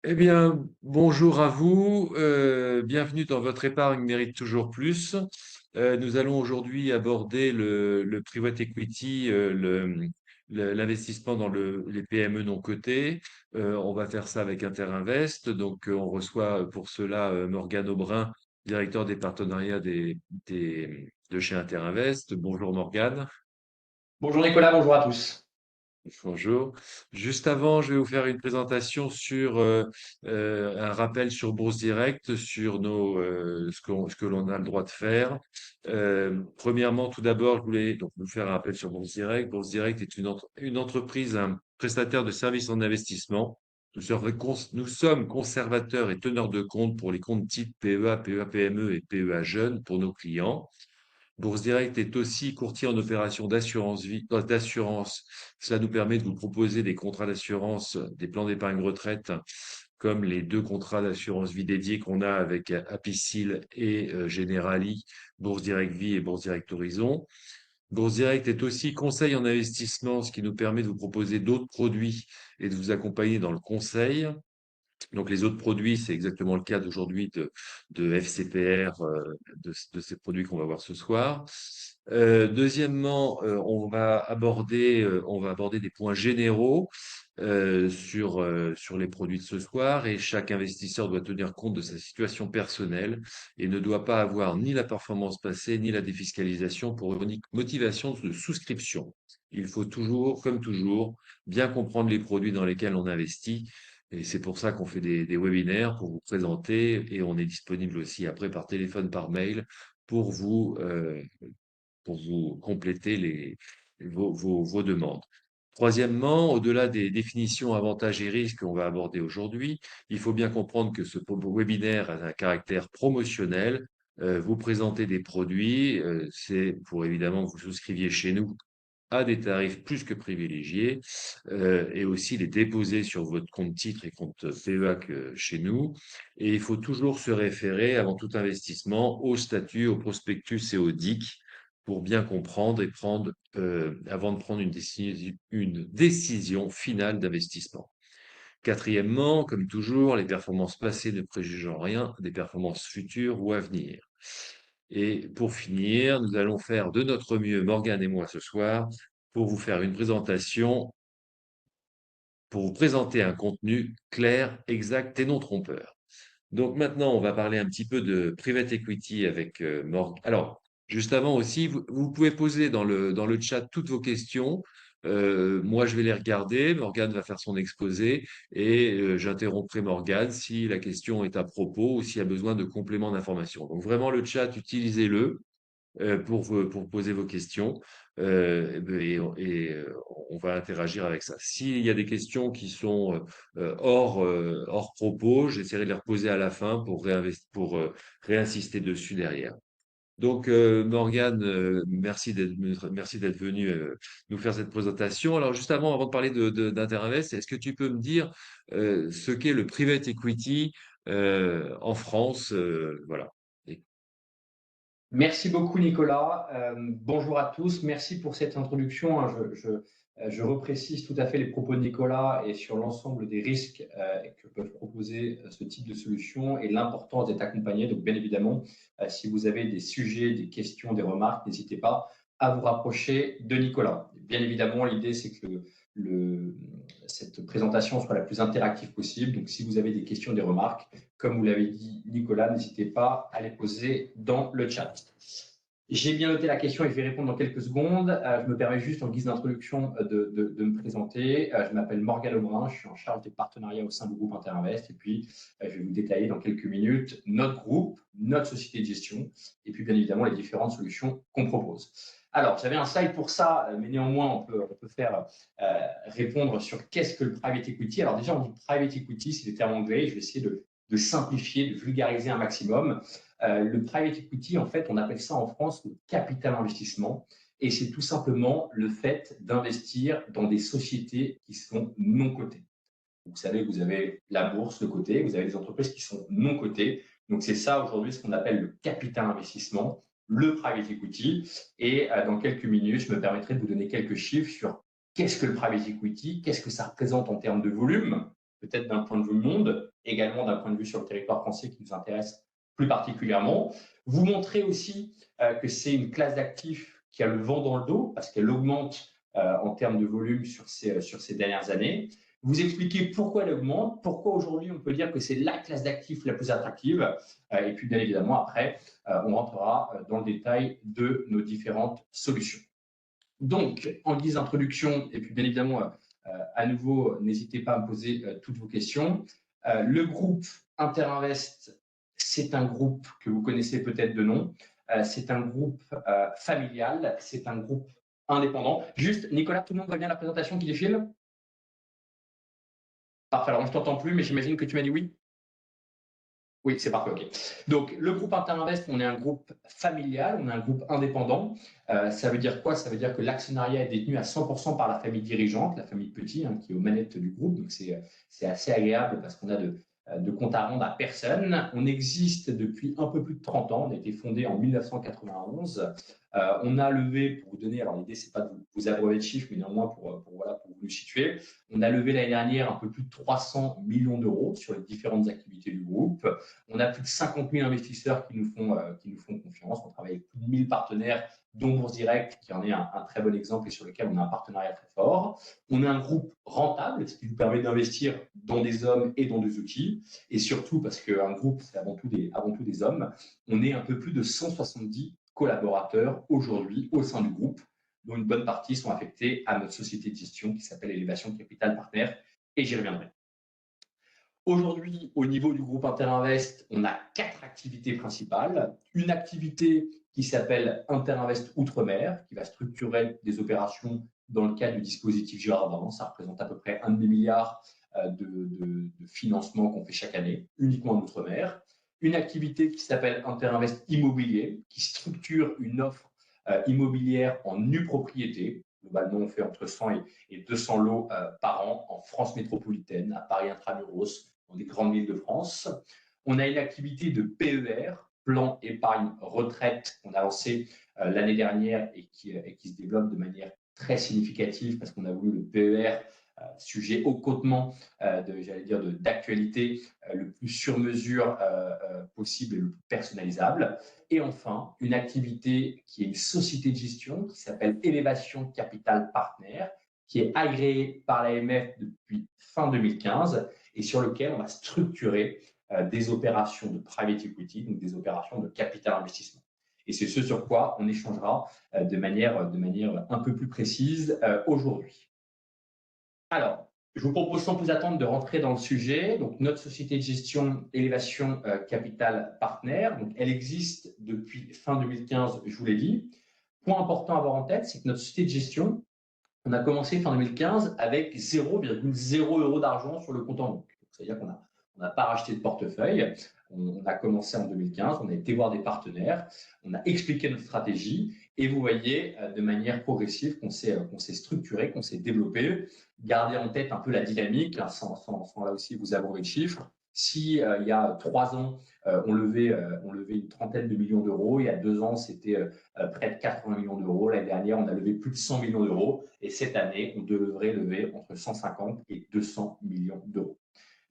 Eh bien, bonjour à vous. Bienvenue dans votre épargne mérite toujours plus. Nous allons aujourd'hui aborder le private equity, l'investissement dans les PME non cotées. On va faire ça avec Interinvest. Donc, on reçoit pour cela Morgane Aubrin, directeur des partenariats de chez Interinvest. Bonjour Morgane. Bonjour Nicolas, bonjour à tous. Bonjour. Juste avant, je vais vous faire une présentation sur un rappel sur Bourse Direct, sur ce que l'on a le droit de faire. Premièrement, tout d'abord, je voulais donc vous faire un rappel sur Bourse Direct. Bourse Direct est une entreprise, un prestataire de services en investissement. Nous sommes conservateurs et teneurs de compte pour les comptes type PEA, PEA PME et PEA jeunes pour nos clients. Bourse Direct est aussi courtier en opérations d'assurance vie, d'assurance. Cela nous permet de vous proposer des contrats d'assurance, des plans d'épargne retraite, comme les deux contrats d'assurance vie dédiés qu'on a avec Apicil et Generali, Bourse Direct Vie et Bourse Direct Horizon. Bourse Direct est aussi conseil en investissement, ce qui nous permet de vous proposer d'autres produits et de vous accompagner dans le conseil. Donc les autres produits, c'est exactement le cas d'aujourd'hui de FCPR, de ces produits qu'on va voir ce soir. Deuxièmement, on va aborder des points généraux sur les produits de ce soir et chaque investisseur doit tenir compte de sa situation personnelle et ne doit pas avoir ni la performance passée ni la défiscalisation pour unique motivation de souscription. Il faut toujours, comme toujours, bien comprendre les produits dans lesquels on investit et c'est pour ça qu'on fait des webinaires pour vous présenter et on est disponible aussi après par téléphone, par mail pour pour vous compléter vos demandes. Troisièmement, au-delà des définitions avantages et risques qu'on va aborder aujourd'hui, il faut bien comprendre que ce webinaire a un caractère promotionnel. Vous présenter des produits, c'est pour évidemment que vous souscriviez chez nous à des tarifs plus que privilégiés et aussi les déposer sur votre compte titre et compte PEA chez nous. Et il faut toujours se référer avant tout investissement au statut, au prospectus et au DIC pour bien comprendre et prendre, avant de prendre une décision finale d'investissement. Quatrièmement, comme toujours, les performances passées ne préjugent en rien des performances futures ou à venir. Et pour finir, nous allons faire de notre mieux, Morgane et moi, ce soir, pour vous faire une présentation, pour vous présenter un contenu clair, exact et non trompeur. Donc maintenant, on va parler un petit peu de private equity avec Morgane. Alors, juste avant aussi, vous pouvez poser dans le chat toutes vos questions. Moi, je vais les regarder. Morgane va faire son exposé et j'interromprai Morgane si la question est à propos ou s'il y a besoin de compléments d'information. Donc vraiment, le chat, utilisez-le pour poser vos questions et on va interagir avec ça. S'il y a des questions qui sont hors propos, j'essaierai de les reposer à la fin pour réinsister dessus derrière. Donc, Morgane, merci d'être venu nous faire cette présentation. Alors, juste avant de parler d'Interinvest, est-ce que tu peux me dire ce qu'est le private equity en France, voilà. Et- Merci beaucoup Nicolas. Bonjour à tous. Merci pour cette introduction, hein. Je reprécise tout à fait les propos de Nicolas et sur l'ensemble des risques que peuvent proposer ce type de solution et l'importance d'être accompagné. Donc, bien évidemment, si vous avez des sujets, des questions, des remarques, n'hésitez pas à vous rapprocher de Nicolas. Bien évidemment, l'idée, c'est que le- cette présentation soit la plus interactive possible. Donc, si vous avez des questions, des remarques, comme vous l'avez dit, Nicolas, n'hésitez pas à les poser dans le chat. J'ai bien noté la question et je vais répondre dans quelques secondes. Je me permets juste en guise d'introduction de me présenter. Je m'appelle Morgane Aubrin, je suis en charge des partenariats au sein du groupe Interinvest et puis je vais vous détailler dans quelques minutes notre groupe, notre société de gestion et puis bien évidemment les différentes solutions qu'on propose. Alors, j'avais un slide pour ça, mais néanmoins, on peut faire répondre sur qu'est-ce que le private equity. Alors déjà, on dit private equity, c'est des termes anglais. Je vais essayer de simplifier, de vulgariser un maximum. Le private equity, en fait, on appelle ça en France le capital investissement. Et c'est tout simplement le fait d'investir dans des sociétés qui sont non cotées. Vous savez, vous avez la bourse de côté, vous avez des entreprises qui sont non cotées. Donc, c'est ça aujourd'hui ce qu'on appelle le capital investissement, le private equity. Et dans quelques minutes, je me permettrai de vous donner quelques chiffres sur qu'est-ce que le private equity, qu'est-ce que ça représente en termes de volume, peut-être d'un point de vue monde, également d'un point de vue sur le territoire français qui nous intéresse plus particulièrement. Vous montrer aussi que c'est une classe d'actifs qui a le vent dans le dos parce qu'elle augmente en termes de volume sur ces dernières années. Vous expliquer pourquoi elle augmente, pourquoi aujourd'hui on peut dire que c'est la classe d'actifs la plus attractive. Et puis bien évidemment, après, on rentrera dans le détail de nos différentes solutions. Donc, en guise d'introduction, et puis bien évidemment, à nouveau, n'hésitez pas à me poser toutes vos questions. Le groupe Interinvest, c'est un groupe que vous connaissez peut-être de nom. C'est un groupe familial, c'est un groupe indépendant. Juste, Nicolas, tout le monde voit bien la présentation qui défile? Parfait, alors je ne t'entends plus, mais j'imagine que tu m'as dit oui. Oui, c'est parfait, ok. Donc, le groupe Interinvest, on est un groupe familial, on est un groupe indépendant. Ça veut dire quoi? Ça veut dire que l'actionnariat est détenu à 100% par la famille dirigeante, la famille Petit, hein, qui est aux manettes du groupe. Donc, c'est assez agréable parce qu'on a de compte à rendre à personne. On existe depuis un peu plus de 30 ans. On a été fondé en 1991. On a levé, pour vous donner, alors l'idée, c'est pas de vous abreuver de chiffres, mais néanmoins voilà, pour vous le situer. On a levé l'année dernière un peu plus de 300 millions d'euros sur les différentes activités du groupe. On a plus de 50 000 investisseurs qui nous font confiance. On travaille avec plus de 1000 partenaires, dont Bourse Direct, qui en est un très bon exemple et sur lequel on a un partenariat très fort. On est un groupe rentable, ce qui nous permet d'investir dans des hommes et dans des outils. Et surtout, parce qu'un groupe, c'est avant tout des hommes, on est un peu plus de 170 collaborateurs aujourd'hui au sein du groupe, dont une bonne partie sont affectés à notre société de gestion qui s'appelle Élévation Capital Partner, et j'y reviendrai. Aujourd'hui, au niveau du groupe Interinvest, on a 4 activités principales. Une activité qui s'appelle Interinvest Outre-mer, qui va structurer des opérations dans le cadre du dispositif Girardin. Ça représente à peu près 1 demi-milliard de financement qu'on fait chaque année, uniquement en Outre-mer. Une activité qui s'appelle Interinvest Immobilier, qui structure une offre immobilière en nue propriété. Globalement, on fait entre 100 et 200 lots par an en France métropolitaine, à Paris intramuros, dans des grandes villes de France. On a une activité de PER, plan épargne retraite, qu'on a lancé l'année dernière et qui se développe de manière très significative parce qu'on a voulu le PER, sujet au cotement, d'actualité, le plus sur mesure possible et le plus personnalisable. Et enfin, une activité qui est une société de gestion qui s'appelle Élévation Capital Partner, qui est agréée par l'AMF depuis fin 2015 et sur lequel on va structurer des opérations de private equity, donc des opérations de capital investissement. Et c'est ce sur quoi on échangera de manière un peu plus précise aujourd'hui. Alors, je vous propose sans plus attendre de rentrer dans le sujet. Donc, notre société de gestion Élévation Capital Partner, donc, elle existe depuis fin 2015, je vous l'ai dit. Point important à avoir en tête, c'est que notre société de gestion, on a commencé fin 2015 avec 0,0 € d'argent sur le compte en banque. C'est-à-dire qu'on n'a pas racheté de portefeuille. On a commencé en 2015, on a été voir des partenaires, on a expliqué notre stratégie et vous voyez de manière progressive qu'on s'est structuré, qu'on s'est développé. Gardez en tête un peu la dynamique, hein, sans là aussi vous abreuver de chiffres. Si il y a 3 ans, on levait une trentaine de millions d'euros, il y a 2 ans, c'était près de 80 millions d'euros. L'année dernière, on a levé plus de 100 millions d'euros. Et cette année, on devrait lever entre 150 et 200 millions d'euros.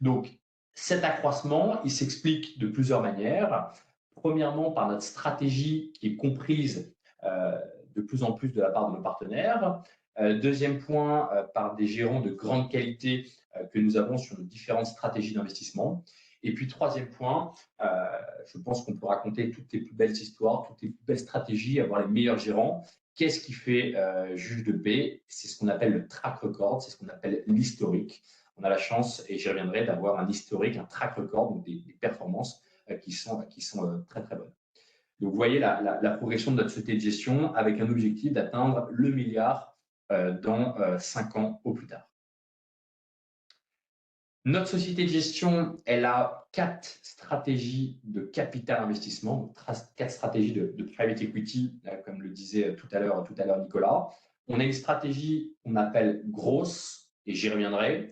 Donc, cet accroissement, il s'explique de plusieurs manières. Premièrement, par notre stratégie qui est comprise de plus en plus de la part de nos partenaires. Deuxième point, par des gérants de grande qualité que nous avons sur nos différentes stratégies d'investissement. Et puis, troisième point, je pense qu'on peut raconter toutes les plus belles histoires, toutes les plus belles stratégies, avoir les meilleurs gérants. Qu'est-ce qui fait juge de paix? C'est ce qu'on appelle le track record, c'est ce qu'on appelle l'historique. On a la chance, et j'y reviendrai, d'avoir un historique, un track record, donc des performances qui sont très, très bonnes. Donc, vous voyez la progression de notre société de gestion avec un objectif d'atteindre le milliard dans 5 ans au plus tard. Notre société de gestion, elle a 4 stratégies de capital investissement, 4 stratégies de private equity, comme le disait tout à l'heure Nicolas. On a une stratégie qu'on appelle grosse, et j'y reviendrai,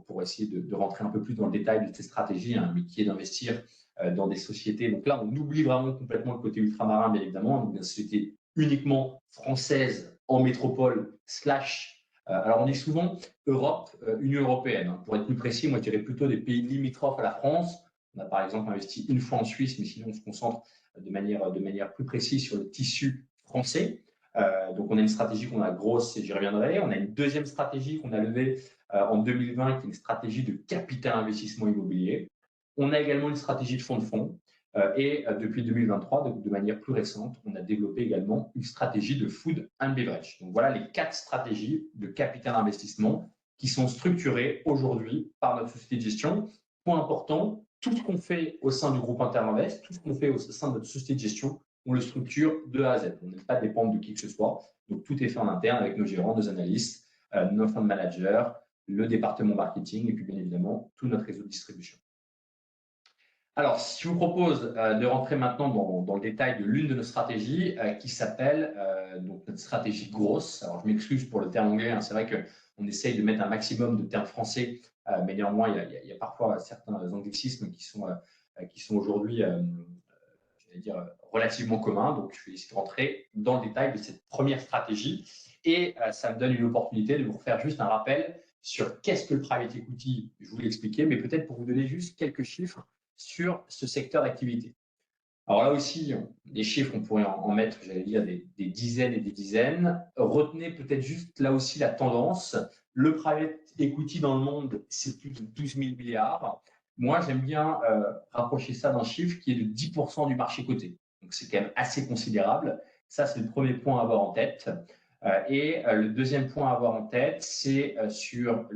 pour essayer de rentrer un peu plus dans le détail de ces stratégies, hein, mais qui est d'investir dans des sociétés. Donc là, on oublie vraiment complètement le côté ultramarin, bien évidemment, donc une société uniquement française en métropole / Alors, on dit souvent Europe, Union européenne, hein. Pour être plus précis, moi, je dirais plutôt des pays limitrophes à la France. On a par exemple investi une fois en Suisse, mais sinon, on se concentre de manière plus précise sur le tissu français. Donc, on a une stratégie qu'on a grosse, et j'y reviendrai. On a une deuxième stratégie qu'on a levée en 2020, qui est une stratégie de capital investissement immobilier. On a également une stratégie de fonds de fonds. Et depuis 2023, de manière plus récente, on a développé également une stratégie de food and beverage. Donc voilà les 4 stratégies de capital investissement qui sont structurées aujourd'hui par notre société de gestion. Point important, tout ce qu'on fait au sein du groupe Interinvest, tout ce qu'on fait au sein de notre société de gestion, on le structure de A à Z. On n'est pas dépendre de qui que ce soit. Donc tout est fait en interne avec nos gérants, nos analystes, nos fund managers, le département marketing et puis bien évidemment tout notre réseau de distribution. Alors, je vous propose de rentrer maintenant dans le détail de l'une de nos stratégies qui s'appelle donc notre stratégie grosse. Alors, je m'excuse pour le terme anglais, hein, c'est vrai qu'on essaye de mettre un maximum de termes français, mais néanmoins, il y a parfois certains anglicismes qui sont aujourd'hui, j'allais dire, relativement communs. Donc, je vais essayer de rentrer dans le détail de cette première stratégie et ça me donne une opportunité de vous faire juste un rappel sur qu'est-ce que le private equity. Je vous l'ai expliqué, mais peut-être pour vous donner juste quelques chiffres sur ce secteur d'activité. Alors là aussi, les chiffres, on pourrait en mettre, j'allais dire, des dizaines et des dizaines. Retenez peut-être juste là aussi la tendance. Le private equity dans le monde, c'est plus de 12 000 milliards. Moi, j'aime bien rapprocher ça d'un chiffre qui est de 10% du marché coté. Donc, c'est quand même assez considérable. Ça, c'est le premier point à avoir en tête. Et le deuxième point à avoir en tête, c'est sur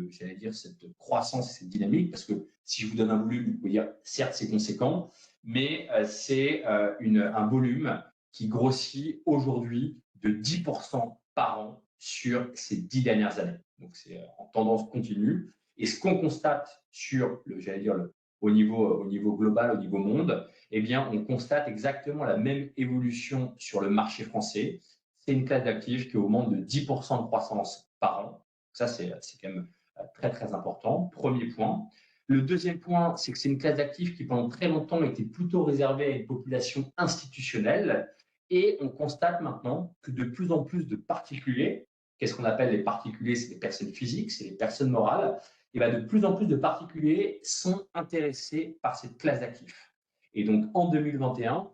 j'allais dire, cette croissance et cette dynamique, parce que si je vous donne un volume, vous pouvez dire, certes, c'est conséquent, mais c'est un volume qui grossit aujourd'hui de 10% par an sur ces 10 dernières années. Donc, c'est en tendance continue. Et ce qu'on constate sur, j'allais dire, au niveau global, au niveau monde, eh bien, on constate exactement la même évolution sur le marché français. C'est une classe d'actifs qui augmente de 10% de croissance par an. Ça, c'est quand même très, très important. Premier point. Le deuxième point, c'est que c'est une classe d'actifs qui, pendant très longtemps, était plutôt réservée à une population institutionnelle. Et on constate maintenant que de plus en plus de particuliers, qu'est-ce qu'on appelle les particuliers? C'est les personnes physiques, c'est les personnes morales. Et bien, de plus en plus de particuliers sont intéressés par cette classe d'actifs. Et donc, en 2021,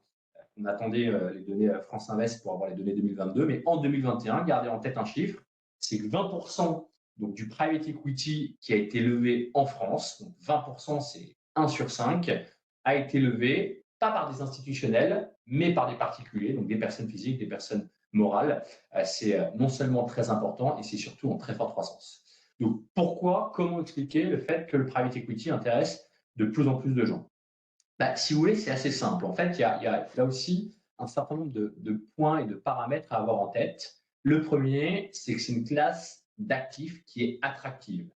on attendait les données France Invest pour avoir les données 2022, mais en 2021, gardez en tête un chiffre, c'est que 20% donc, du private equity qui a été levé en France, donc 20%, c'est 1 sur 5, a été levé pas par des institutionnels, mais par des particuliers, donc des personnes physiques, des personnes morales. C'est non seulement très important, et c'est surtout en très forte croissance. Donc pourquoi, comment expliquer le fait que le private equity intéresse de plus en plus de gens? Si vous voulez, c'est assez simple. En fait, il y a là aussi un certain nombre de points et de paramètres à avoir en tête. Le premier, c'est que c'est une classe d'actifs qui est attractive.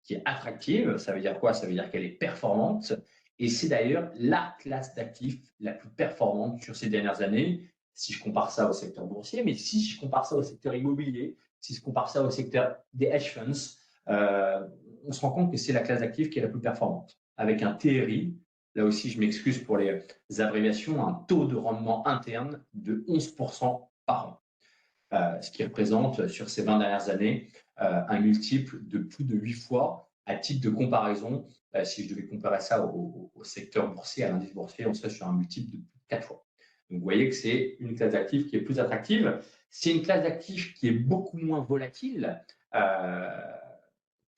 Qui est attractive, ça veut dire quoi? Ça veut dire qu'elle est performante. Et c'est d'ailleurs la classe d'actifs la plus performante sur ces dernières années, si je compare ça au secteur boursier, mais si je compare ça au secteur immobilier, si je compare ça au secteur des hedge funds, on se rend compte que c'est la classe d'actifs qui est la plus performante, avec un TRI. Là aussi, je m'excuse pour les abréviations, un taux de rendement interne de 11% par an, ce qui représente sur ces 20 dernières années un multiple de plus de 8 fois. À titre de comparaison, si je devais comparer ça au secteur boursier, à l'indice boursier, on serait sur un multiple de 4 fois. Donc, vous voyez que c'est une classe d'actifs qui est plus attractive. C'est une classe d'actifs qui est beaucoup moins volatile.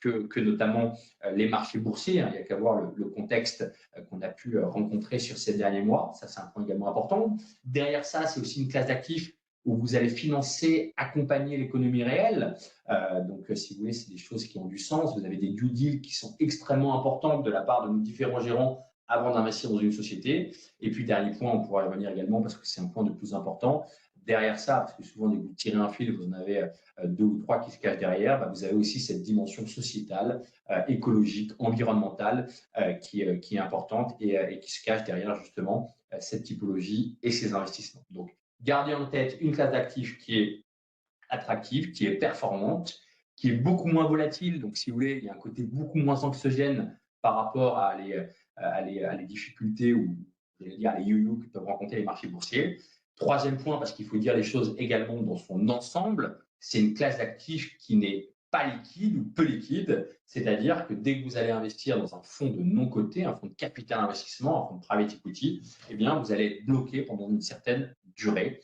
Que notamment les marchés boursiers. Il n'y a qu'à voir le contexte qu'on a pu rencontrer sur ces derniers mois. Ça, c'est un point également important. Derrière ça, c'est aussi une classe d'actifs où vous allez financer, accompagner l'économie réelle. Donc, si vous voulez, c'est des choses qui ont du sens. Vous avez des due deals qui sont extrêmement importantes de la part de nos différents gérants avant d'investir dans une société. Et puis, dernier point, on pourra y revenir également parce que c'est un point de plus important. Derrière ça, parce que souvent, dès que vous tirez un fil, vous en avez 2 ou 3 qui se cachent derrière, vous avez aussi cette dimension sociétale, écologique, environnementale qui est importante et qui se cache derrière justement cette typologie et ces investissements. Donc, gardez en tête une classe d'actifs qui est attractive, qui est performante, qui est beaucoup moins volatile. Donc, si vous voulez, il y a un côté beaucoup moins anxiogène par rapport à les difficultés ou j'allais dire les yo-yo que peuvent rencontrer les marchés boursiers. Troisième point, parce qu'il faut dire les choses également dans son ensemble, c'est une classe d'actifs qui n'est pas liquide ou peu liquide, c'est-à-dire que dès que vous allez investir dans un fonds de non-coté, un fonds de capital investissement, un fonds de private equity, eh bien, vous allez être bloqué pendant une certaine durée.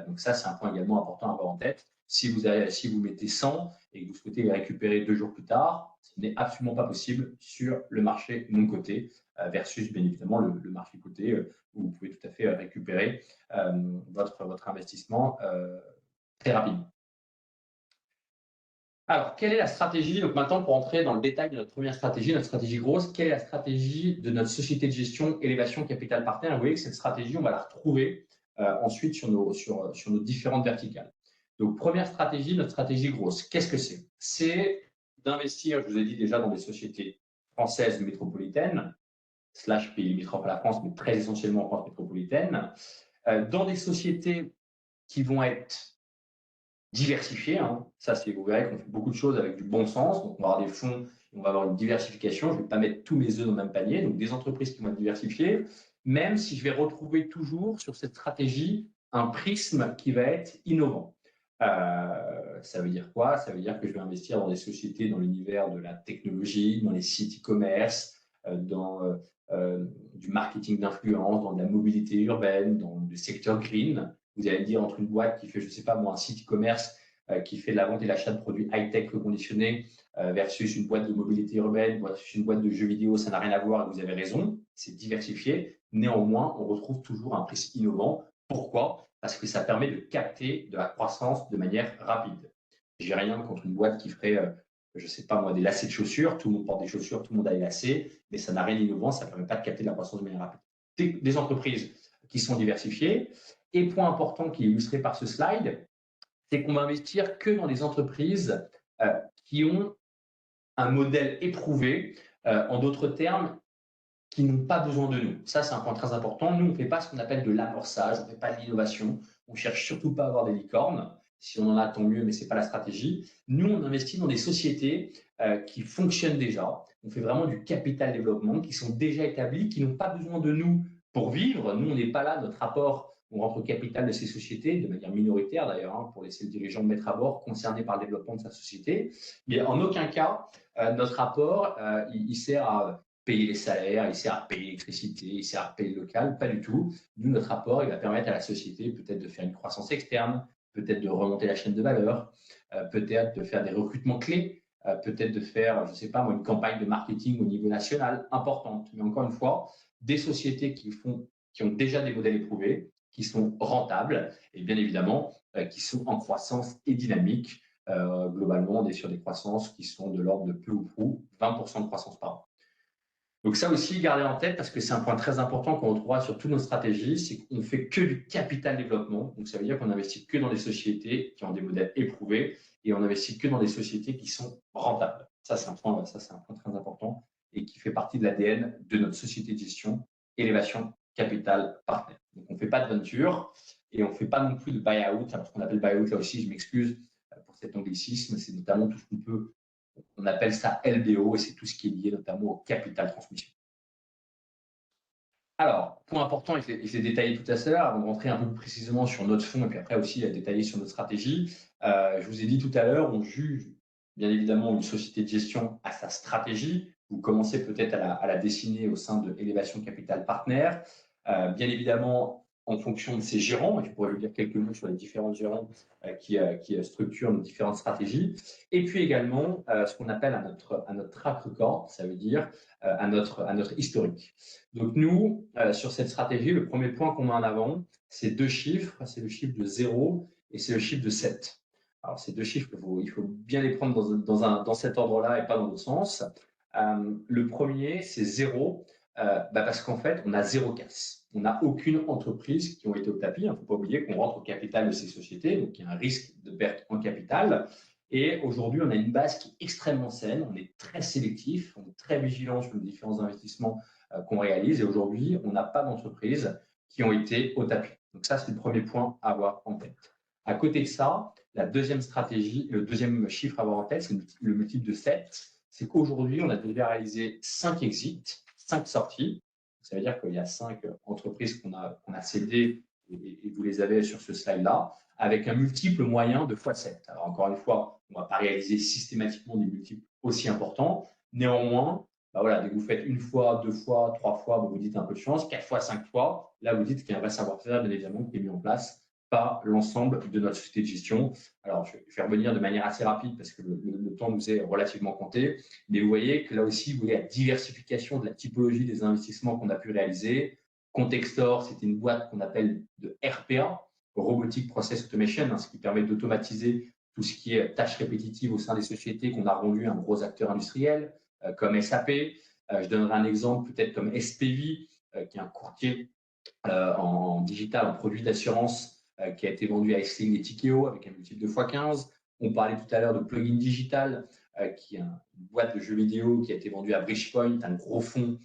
Donc ça, c'est un point également important à avoir en tête. Si vous mettez 100 et que vous souhaitez les récupérer 2 jours plus tard, ce n'est absolument pas possible sur le marché non coté versus bien évidemment le marché coté où vous pouvez tout à fait récupérer votre investissement très rapidement. Alors, quelle est la stratégie? Donc maintenant, pour entrer dans le détail de notre première stratégie, notre stratégie grosse, quelle est la stratégie de notre société de gestion Élévation Capital Partner? Vous voyez que cette stratégie, on va la retrouver ensuite sur nos différentes verticales. Donc, première stratégie, notre stratégie grosse. Qu'est-ce que c'est? C'est d'investir, je vous ai dit déjà, dans des sociétés françaises métropolitaines, / pays limitrophes à la France, mais très essentiellement en France métropolitaine, dans des sociétés qui vont être diversifiées. Hein. Ça, vous verrez qu'on fait beaucoup de choses avec du bon sens. Donc, on va avoir des fonds, on va avoir une diversification. Je ne vais pas mettre tous mes œufs dans le même panier. Donc, des entreprises qui vont être diversifiées, même si je vais retrouver toujours sur cette stratégie un prisme qui va être innovant. Ça veut dire quoi? Ça veut dire que je vais investir dans des sociétés dans l'univers de la technologie, dans les sites e-commerce, dans du marketing d'influence, dans de la mobilité urbaine, dans le secteur green. Vous allez me dire entre une boîte qui fait, je ne sais pas moi, un site e-commerce qui fait de la vente et l'achat de produits high-tech reconditionnés versus une boîte de mobilité urbaine, versus une boîte de jeux vidéo, ça n'a rien à voir et vous avez raison, c'est diversifié. Néanmoins, on retrouve toujours un prix innovant. Pourquoi? Parce que ça permet de capter de la croissance de manière rapide. J'ai rien contre une boîte qui ferait, je ne sais pas moi, des lacets de chaussures. Tout le monde porte des chaussures, tout le monde a des lacets, mais ça n'a rien d'innovant, ça ne permet pas de capter de la croissance de manière rapide. Des entreprises qui sont diversifiées. Et point important qui est illustré par ce slide, c'est qu'on va investir que dans des entreprises qui ont un modèle éprouvé, en d'autres termes, qui n'ont pas besoin de nous. Ça, c'est un point très important. Nous, on ne fait pas ce qu'on appelle de l'amorçage, on ne fait pas de l'innovation, on ne cherche surtout pas à avoir des licornes. Si on en a, tant mieux, mais ce n'est pas la stratégie. Nous, on investit dans des sociétés qui fonctionnent déjà. On fait vraiment du capital développement, qui sont déjà établies, qui n'ont pas besoin de nous pour vivre. Nous, on n'est pas là, notre apport, on rentre au capital de ces sociétés, de manière minoritaire d'ailleurs, hein, pour laisser le dirigeant mettre à bord, concerné par le développement de sa société. Mais en aucun cas, notre apport, il sert à payer les salaires, il sert à payer l'électricité, il sert à payer le local, pas du tout. Nous, notre apport, il va permettre à la société peut-être de faire une croissance externe, peut-être de remonter la chaîne de valeur, peut-être de faire des recrutements clés, peut-être de faire, je ne sais pas, une campagne de marketing au niveau national importante. Mais encore une fois, des sociétés qui ont déjà des modèles éprouvés, qui sont rentables et bien évidemment qui sont en croissance et dynamique. Globalement, on est sur des croissances qui sont de l'ordre de peu ou prou 20% de croissance par an. Donc ça aussi, gardez en tête parce que c'est un point très important qu'on retrouvera sur toutes nos stratégies, c'est qu'on ne fait que du capital développement. Donc ça veut dire qu'on n'investit que dans des sociétés qui ont des modèles éprouvés et on n'investit que dans des sociétés qui sont rentables. Ça, c'est un point très important et qui fait partie de l'ADN de notre société de gestion, Élévation Capital Partner. Donc on ne fait pas de venture et on ne fait pas non plus de buy-out. Alors, ce qu'on appelle buy-out, là aussi, je m'excuse pour cet anglicisme, c'est notamment tout ce qu'on peut. On appelle ça LBO et c'est tout ce qui est lié notamment au capital transmission. Alors, point important, il s'est détaillé tout à l'heure, avant de rentrer un peu plus précisément sur notre fonds et puis après aussi détailler sur notre stratégie. Je vous ai dit tout à l'heure, on juge bien évidemment une société de gestion à sa stratégie. Vous commencez peut-être à la dessiner au sein de Élévation Capital Partner. Bien évidemment, en fonction de ses gérants, et je pourrais vous dire quelques mots sur les différents gérants qui structurent nos différentes stratégies, et puis également ce qu'on appelle à notre track record, ça veut dire à notre historique. Donc nous, sur cette stratégie, le premier point qu'on met en avant, c'est 2 chiffres, c'est le chiffre de 0 et c'est le chiffre de 7. Alors ces 2 chiffres, il faut bien les prendre dans cet ordre-là et pas dans l'autre sens. Le premier, c'est 0, parce qu'en fait, on a 0 casse. On n'a aucune entreprise qui ont été au tapis. Il ne faut pas oublier qu'on rentre au capital de ces sociétés, donc il y a un risque de perte en capital. Et aujourd'hui, on a une base qui est extrêmement saine. On est très sélectif, on est très vigilant sur les différents investissements qu'on réalise. Et aujourd'hui, on n'a pas d'entreprises qui ont été au tapis. Donc ça, c'est le premier point à avoir en tête. À côté de ça, la deuxième stratégie, le deuxième chiffre à avoir en tête, c'est le multiple de 7. C'est qu'aujourd'hui, on a déjà réalisé 5 exits, 5 sorties. Ça veut dire qu'il y a 5 entreprises qu'on a cédées et vous les avez sur ce slide-là, avec un multiple moyen de x7. Alors encore une fois, on ne va pas réaliser systématiquement des multiples aussi importants. Néanmoins, bah voilà, dès que vous faites une fois, deux fois, trois fois, bah vous dites un peu de chance, 4 fois, 5 fois, là vous dites qu'il y a un vrai savoir-faire, bien évidemment, qui est mis en place par l'ensemble de notre société de gestion. Alors, je vais revenir de manière assez rapide parce que le temps nous est relativement compté. Mais vous voyez que là aussi, vous voyez la diversification de la typologie des investissements qu'on a pu réaliser. Contextor, c'était une boîte qu'on appelle de RPA, Robotic Process Automation, hein, ce qui permet d'automatiser tout ce qui est tâches répétitives au sein des sociétés qu'on a rendues à un gros acteur industriel, comme SAP. Je donnerai un exemple peut-être comme SPV, qui est un courtier en digital, en produits d'assurance, qui a été vendu à Exceling et Tikeo avec un multiple de x15. On parlait tout à l'heure de Plugin Digital, qui est une boîte de jeux vidéo qui a été vendue à Bridgepoint, un gros fonds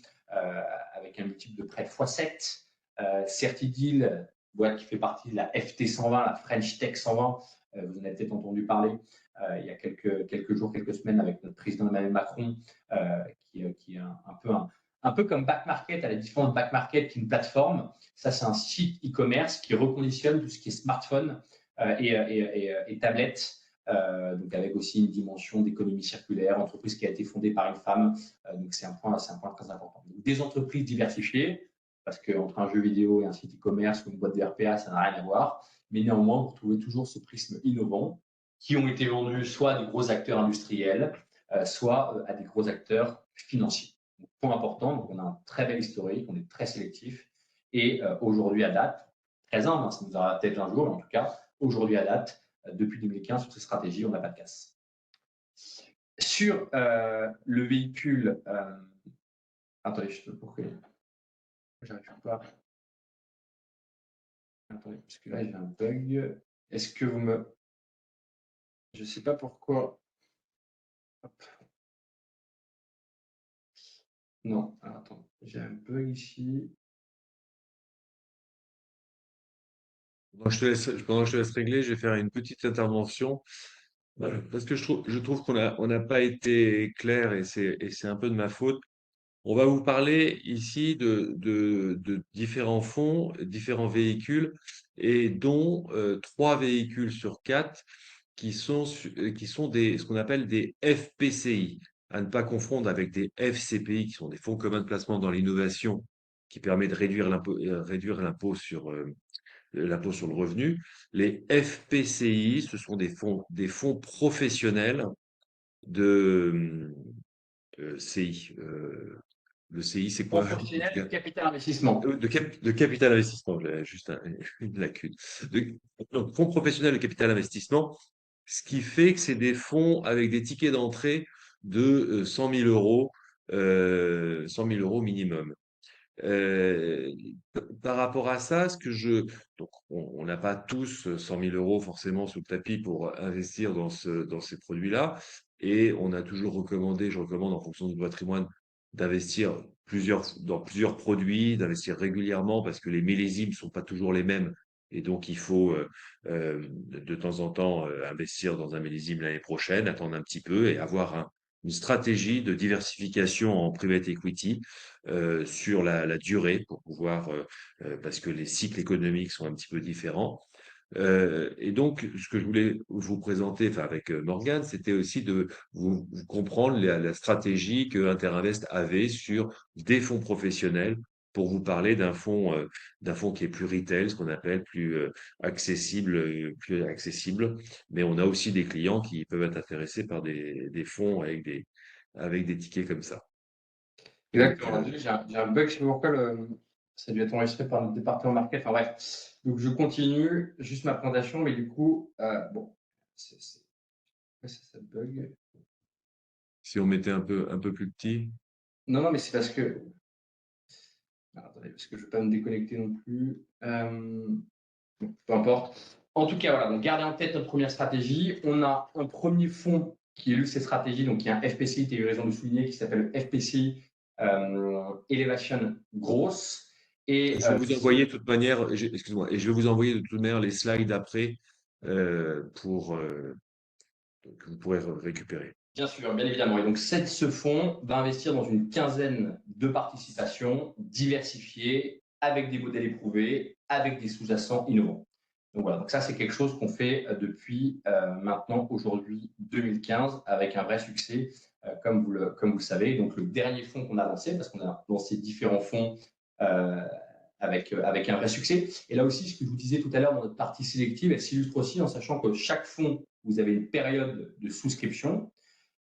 avec un multiple de près de x7. Certideal, boîte qui fait partie de la FT 120, la French Tech 120. Vous en avez peut-être entendu parler il y a quelques jours, quelques semaines avec notre président Emmanuel Macron, qui est un peu comme Back Market, à la différence de Back Market, qui est une plateforme. Ça, c'est un site e-commerce qui reconditionne tout ce qui est smartphone et tablette, donc avec aussi une dimension d'économie circulaire, entreprise qui a été fondée par une femme. Donc, c'est un point très important. Donc, des entreprises diversifiées, parce qu'entre un jeu vidéo et un site e-commerce ou une boîte de RPA, ça n'a rien à voir. Mais néanmoins, vous retrouvez toujours ce prisme innovant qui ont été vendus soit à des gros acteurs industriels, soit à des gros acteurs financiers. Donc, point important, donc on a un très bel historique, on est très sélectif. Et aujourd'hui à date, très humble, hein, ça nous aura peut-être un jour, mais en tout cas, aujourd'hui à date, depuis 2015, sur ces stratégies, on n'a pas de casse. Sur le véhicule, attendez, je sais pas pourquoi j'arrive pas. Attendez, parce que là, j'ai un bug. Est-ce que vous me. Je ne sais pas pourquoi. Hop. Non, alors, attends, j'ai un bug ici. Pendant que je te laisse régler, je vais faire une petite intervention. Parce que je trouve on n'a pas été clair et c'est un peu de ma faute. On va vous parler ici de différents fonds, différents véhicules, et dont 3 véhicules sur 4 qui sont ce qu'on appelle des FPCI, à ne pas confondre avec des FCPI, qui sont des fonds communs de placement dans l'innovation, qui permet de réduire l'impôt sur le revenu. Les FPCI, ce sont des fonds professionnels de CI. Le CI, c'est quoi? Professionnel, capital investissement. De capital investissement, j'ai juste une lacune. Donc, fonds professionnels de capital investissement, ce qui fait que c'est des fonds avec des tickets d'entrée de 100 000 euros, 100 000 euros minimum. Euh, Par rapport à ça, donc on n'a pas tous 100 000 euros forcément sous le tapis pour investir dans ces produits-là, et on a toujours recommandé, je recommande en fonction du patrimoine, d'investir dans plusieurs produits, d'investir régulièrement parce que les millésimes sont pas toujours les mêmes, et donc il faut de temps en temps investir dans un millésime l'année prochaine, attendre un petit peu et avoir une stratégie de diversification en private equity sur la durée pour pouvoir, parce que les cycles économiques sont un petit peu différents. Et donc, ce que je voulais vous présenter, enfin avec Morgane, c'était aussi de vous comprendre la stratégie que Interinvest avait sur des fonds professionnels pour vous parler d'un fonds qui est plus retail, ce qu'on appelle plus accessible. Mais on a aussi des clients qui peuvent être intéressés par des fonds avec des tickets comme ça. Donc, Exactement. J'ai un bug, je sais pas pourquoi ça a dû être enregistré par notre département market. Enfin bref, donc je continue juste ma présentation, mais du coup, bon, pourquoi ça bug? si on mettait un peu plus petit. Non, non, mais c'est parce que. Alors, attendez, parce que je ne veux pas me déconnecter non plus. Bon, peu importe. En tout cas, voilà, donc gardez en tête notre première stratégie. On a un premier fonds qui élu cette stratégie, donc il y a un FPCI, tu as eu raison de souligner, qui s'appelle FPCI Elevation Gross. Et Je vais vous envoyer de toute manière, excuse-moi, et je vais vous envoyer de toute manière les slides après que vous pourrez récupérer. bien sûr, bien évidemment. Et donc, ce fonds va investir dans une quinzaine de participations diversifiées, avec des modèles éprouvés, avec des sous-jacents innovants. Donc voilà, donc ça c'est quelque chose qu'on fait depuis maintenant aujourd'hui 2015 avec un vrai succès, comme vous le savez. Donc le dernier fonds qu'on a lancé, parce qu'on a lancé différents fonds euh, avec un vrai succès. Et là aussi, ce que je vous disais tout à l'heure dans notre partie sélective, elle s'illustre aussi en sachant que chaque fonds, vous avez une période de souscription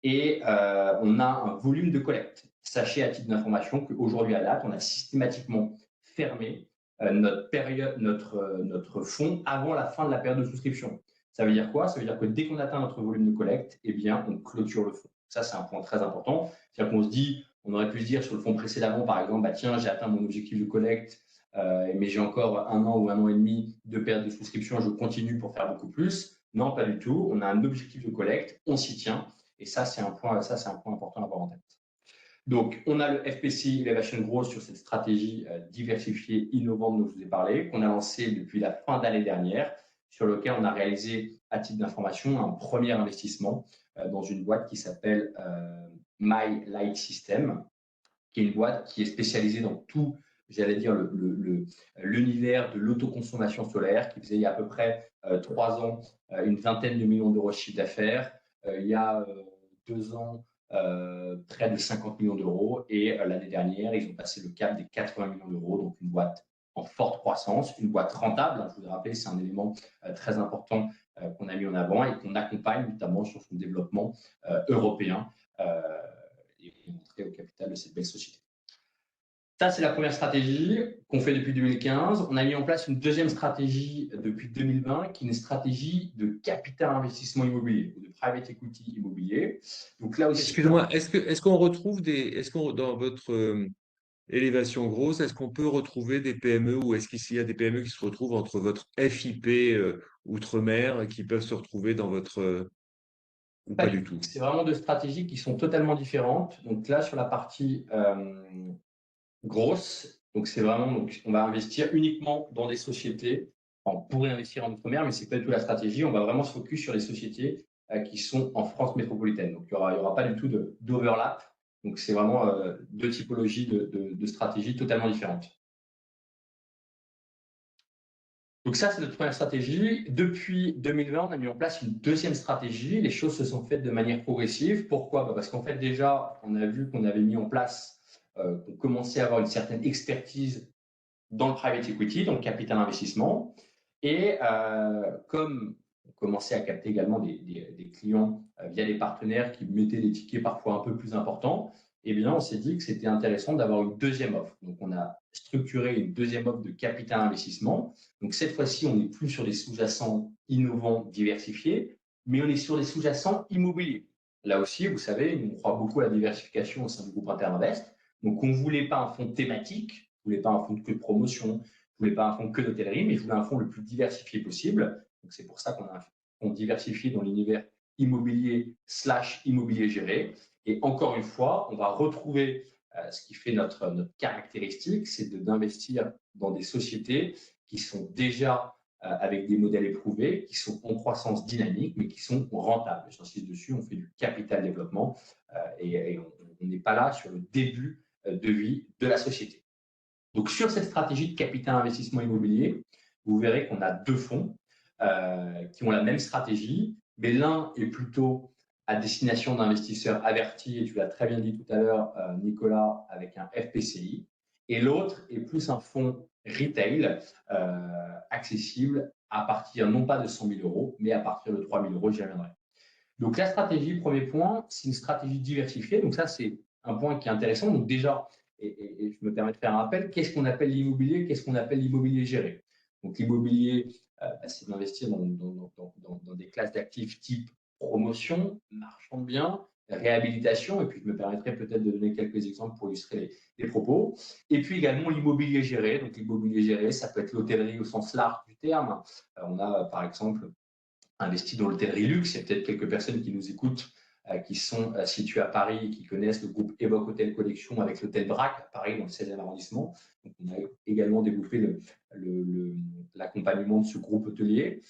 et on a un volume de collecte. Sachez à titre d'information qu'aujourd'hui à date, on a systématiquement fermé notre fonds avant la fin de la période de souscription. Ça veut dire quoi? Ça veut dire que dès qu'on atteint notre volume de collecte, eh bien, on clôture le fonds. Ça, c'est un point très important. C'est-à-dire qu'on se dit, on aurait pu se dire sur le fonds précédemment, par exemple, bah, tiens, j'ai atteint mon objectif de collecte, mais j'ai encore 1 an ou 1 an et demi de période de souscription, je continue pour faire beaucoup plus. Non, pas du tout. On a un objectif de collecte, on s'y tient. Et ça, c'est un point important à avoir en tête. Donc, on a le FPCI Elevation Growth sur cette stratégie diversifiée, innovante dont je vous ai parlé, qu'on a lancée depuis la fin d'année dernière, sur lequel on a réalisé, à titre d'information, un premier investissement dans une boîte qui s'appelle My Light System, qui est une boîte qui est spécialisée dans tout, j'allais dire, l'univers de l'autoconsommation solaire, qui faisait il y a à peu près 3 ans une vingtaine de millions d'euros de chiffre d'affaires. Il y a 2 ans, près de 50 millions d'euros. Et l'année dernière, ils ont passé le cap des 80 millions d'euros, donc une boîte en forte croissance, une boîte rentable. Je vous le rappelle, c'est un élément très important qu'on a mis en avant et qu'on accompagne notamment sur son développement européen et montrer au capital de cette belle société. Ça, c'est la première stratégie qu'on fait depuis 2015. On a mis en place une deuxième stratégie depuis 2020, qui est une stratégie de capital investissement immobilier ou de private equity immobilier. Donc là aussi, Excusez-moi, est-ce qu'on retrouve dans votre élévation grosse, est-ce qu'on peut retrouver des PME ou est-ce qu'il y a des PME qui se retrouvent entre votre FIP Outre-mer qui peuvent se retrouver dans votre ou pas pas du du tout. tout? C'est vraiment deux stratégies qui sont totalement différentes. Donc là, sur la partie grosse, donc c'est vraiment, donc on va investir uniquement dans des sociétés. On pourrait investir en outre-mer, mais c'est pas du tout la stratégie. On va vraiment se focus sur les sociétés qui sont en France métropolitaine. Donc il y aura pas du tout d'overlap. Donc c'est vraiment deux typologies de stratégies totalement différentes. Donc ça, c'est notre première stratégie. Depuis 2020, on a mis en place une deuxième stratégie. Les choses se sont faites de manière progressive. Pourquoi? Parce qu'en fait, déjà, on a vu qu'on avait mis en place, qu'on commençait à avoir une certaine expertise dans le private equity, dans le capital investissement. Et comme on commençait à capter également des clients via des partenaires qui mettaient des tickets parfois un peu plus importants, eh bien, on s'est dit que c'était intéressant d'avoir une deuxième offre. Donc, on a structuré une deuxième offre de capital investissement. Donc, cette fois-ci, on n'est plus sur des sous-jacents innovants, diversifiés, mais on est sur des sous-jacents immobiliers. Là aussi, vous savez, on croit beaucoup à la diversification au sein du groupe Interinvest. Donc, on ne voulait pas un fonds thématique, je ne voulais pas un fonds que de promotion, je ne voulais pas un fonds que d'hôtellerie, mais je voulais un fonds le plus diversifié possible. Donc, c'est pour ça qu'on a un fonds diversifié dans l'univers immobilier/immobilier géré. Et encore une fois, on va retrouver ce qui fait notre caractéristique, c'est d'investir dans des sociétés qui sont déjà avec des modèles éprouvés, qui sont en croissance dynamique, mais qui sont rentables. J'insiste dessus, on fait du capital développement et on n'est pas là sur le début de vie de la société. Donc, sur cette stratégie de capital investissement immobilier, vous verrez qu'on a deux fonds qui ont la même stratégie, mais l'un est plutôt à destination d'investisseurs avertis, et tu l'as très bien dit tout à l'heure, Nicolas, avec un FPCI, et l'autre est plus un fonds retail accessible à partir non pas de 100 000 euros, mais à partir de 3 000 euros, j'y reviendrai. Donc, la stratégie, premier point, c'est une stratégie diversifiée. Donc, ça, c'est un point qui est intéressant. Donc, déjà, et je me permets de faire un rappel, qu'est-ce qu'on appelle l'immobilier? Qu'est-ce qu'on appelle l'immobilier géré? Donc, l'immobilier, c'est d'investir dans des classes d'actifs type promotion, marchand de biens, réhabilitation, et puis je me permettrai peut-être de donner quelques exemples pour illustrer les propos. Et puis également l'immobilier géré. Donc, l'immobilier géré, ça peut être l'hôtellerie au sens large du terme. On a, par exemple, investi dans l'hôtellerie luxe. Il y a peut-être quelques personnes qui nous écoutent qui sont situées à Paris et qui connaissent le groupe Evoque Hôtel Collection avec l'hôtel Brac à Paris dans le 16e arrondissement. Donc, on a également développé l'accompagnement de ce groupe hôtelier.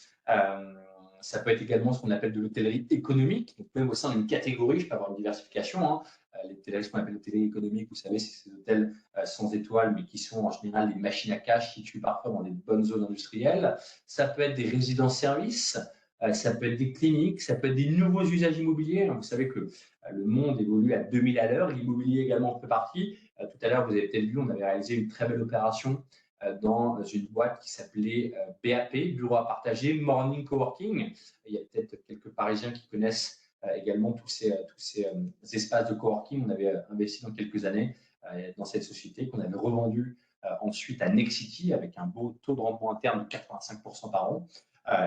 Ça peut être également ce qu'on appelle de l'hôtellerie économique. Donc, même au sein d'une catégorie, je peux avoir une diversification. ce qu'on appelle l'hôtellerie économique, vous savez, c'est ces hôtels sans étoiles, mais qui sont en général des machines à cash situées parfois dans des bonnes zones industrielles. Ça peut être des résidences-services, ça peut être des cliniques, ça peut être des nouveaux usages immobiliers. Vous savez que le monde évolue à 2000 à l'heure, l'immobilier également en fait partie. Tout à l'heure, vous avez peut-être vu, on avait réalisé une très belle opération dans une boîte qui s'appelait BAP, Bureau à partager, Morning Coworking. Il y a peut-être quelques Parisiens qui connaissent également tous ces espaces de coworking. On avait investi dans quelques années dans cette société qu'on avait revendue ensuite à Nexity avec un beau taux de rendement interne de 85% par an.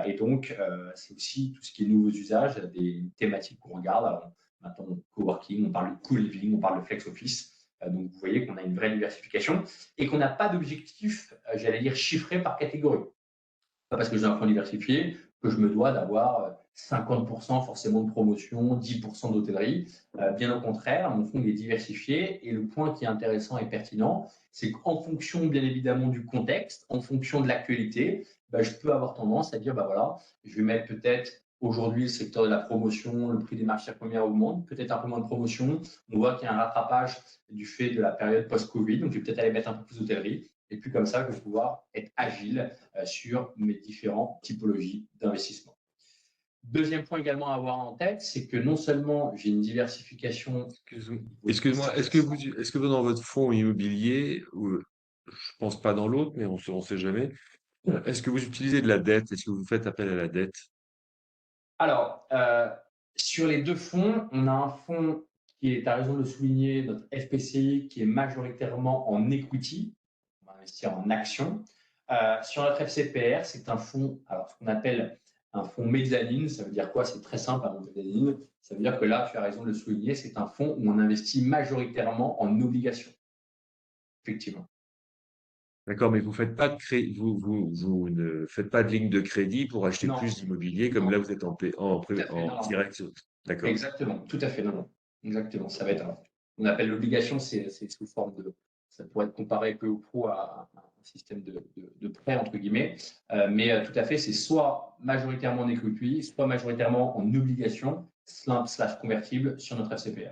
Et donc, c'est aussi tout ce qui est nouveaux usages, des thématiques qu'on regarde. Alors, maintenant, coworking, on parle de co-living, on parle de flex office. Donc, vous voyez qu'on a une vraie diversification et qu'on n'a pas d'objectif, j'allais dire, chiffré par catégorie. Pas parce que j'ai un fonds diversifié que je me dois d'avoir 50% forcément de promotion, 10% d'hôtellerie. Bien au contraire, mon fonds est diversifié et le point qui est intéressant et pertinent, c'est qu'en fonction bien évidemment du contexte, en fonction de l'actualité, je peux avoir tendance à dire, voilà, je vais mettre peut-être aujourd'hui le secteur de la promotion, le prix des matières premières augmente, peut-être un peu moins de promotion. On voit qu'il y a un rattrapage du fait de la période post-Covid, donc je vais peut-être aller mettre un peu plus d'hôtellerie. Et puis comme ça, je vais pouvoir être agile sur mes différentes typologies d'investissement. Deuxième point également à avoir en tête, c'est que non seulement j'ai une diversification. Excuse-moi, est-ce que vous, dans votre fonds immobilier, ou je pense pas dans l'autre, mais on ne sait jamais, est-ce que vous utilisez de la dette? Est-ce que vous faites appel à la dette? Alors, sur les deux fonds, on a un fonds qui est, tu as raison de le souligner, notre FPCI, qui est majoritairement en equity. On va investir en actions. Sur notre FCPR, c'est un fonds, alors ce qu'on appelle un fonds mezzanine. Ça veut dire quoi? C'est très simple, un mezzanine. Ça veut dire que là, tu as raison de le souligner, c'est un fonds où on investit majoritairement en obligations. Effectivement. D'accord, mais vous faites pas de vous ne faites pas de ligne de crédit pour acheter Non, plus d'immobilier comme non, là vous êtes tout à fait, en non. direct. D'accord. Exactement, tout à fait, non. Exactement, ça va être on appelle l'obligation, c'est sous forme de, ça pourrait être comparé peu ou prou à un système de prêt, entre guillemets, mais tout à fait, c'est soit majoritairement en equity, soit majoritairement en obligation, slash convertible sur notre FCPR.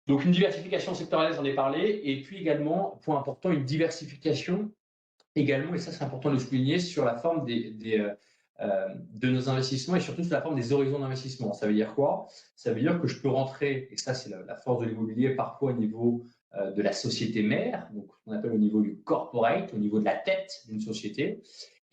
Donc une diversification sectorielle, j'en ai parlé, et puis également, point important, une diversification également, et ça c'est important de le souligner, sur la forme de nos investissements et surtout sur la forme des horizons d'investissement. Ça veut dire quoi? Ça veut dire que je peux rentrer, et ça c'est la force de l'immobilier, parfois au niveau de la société mère, donc ce qu'on appelle au niveau du corporate, au niveau de la tête d'une société,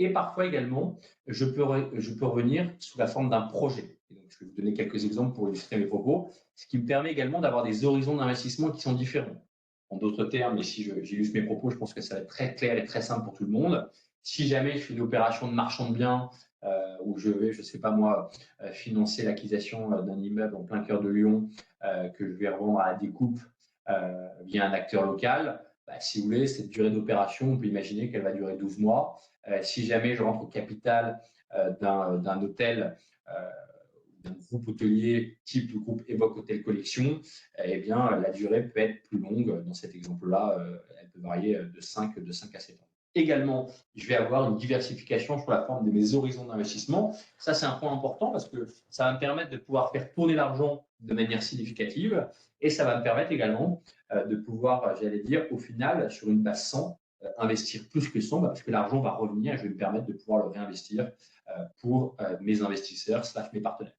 et parfois également, je peux revenir sous la forme d'un projet. Et donc, je vais vous donner quelques exemples pour illustrer mes propos, ce qui me permet également d'avoir des horizons d'investissement qui sont différents. En d'autres termes, et si j'illustre mes propos, je pense que ça va être très clair et très simple pour tout le monde. Si jamais je fais une opération de marchand de biens où je vais, je ne sais pas moi, financer l'acquisition d'un immeuble en plein cœur de Lyon que je vais revendre à la découpe via un acteur local, si vous voulez, cette durée d'opération, on peut imaginer qu'elle va durer 12 mois. Si jamais je rentre au capital d'un hôtel, d'un groupe hôtelier type le groupe Evoque Hôtel Collection, eh bien, la durée peut être plus longue. Dans cet exemple-là, elle peut varier de 5 à 7 ans. Également, je vais avoir une diversification sur la forme de mes horizons d'investissement. Ça, c'est un point important parce que ça va me permettre de pouvoir faire tourner l'argent de manière significative et ça va me permettre également de pouvoir, j'allais dire, au final, sur une base 100, investir plus que 100 parce que l'argent va revenir et je vais me permettre de pouvoir le réinvestir pour mes investisseurs slash mes partenaires.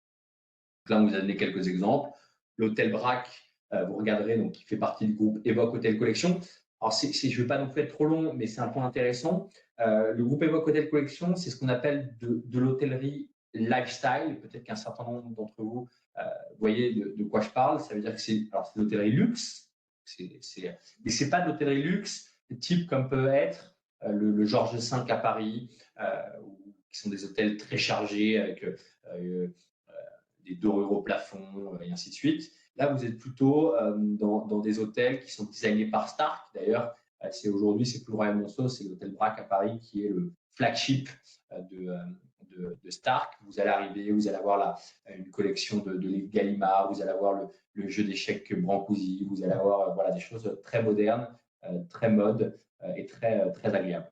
Donc là, on vous a donné quelques exemples. L'hôtel Brac, vous regarderez, donc, qui fait partie du groupe Evoque Hôtel Collection. Alors, je ne vais pas non plus être trop long, mais c'est un point intéressant. Le groupe Evoque Hôtel Collection, c'est ce qu'on appelle de l'hôtellerie lifestyle. Peut-être qu'un certain nombre d'entre vous voyez de quoi je parle. Ça veut dire que c'est l'hôtellerie luxe, mais ce n'est pas de l'hôtellerie luxe type comme peut être le Georges V à Paris, qui sont des hôtels très chargés avec des dorures au plafond et ainsi de suite. Là, vous êtes plutôt dans des hôtels qui sont designés par Stark. D'ailleurs, aujourd'hui, c'est plus Royal Monceau, c'est l'hôtel Brac à Paris qui est le flagship de Stark. Vous allez arriver, vous allez avoir une collection de livres Gallimard, vous allez avoir le jeu d'échecs Brancusi, vous allez avoir des choses très modernes, très mode et très agréables.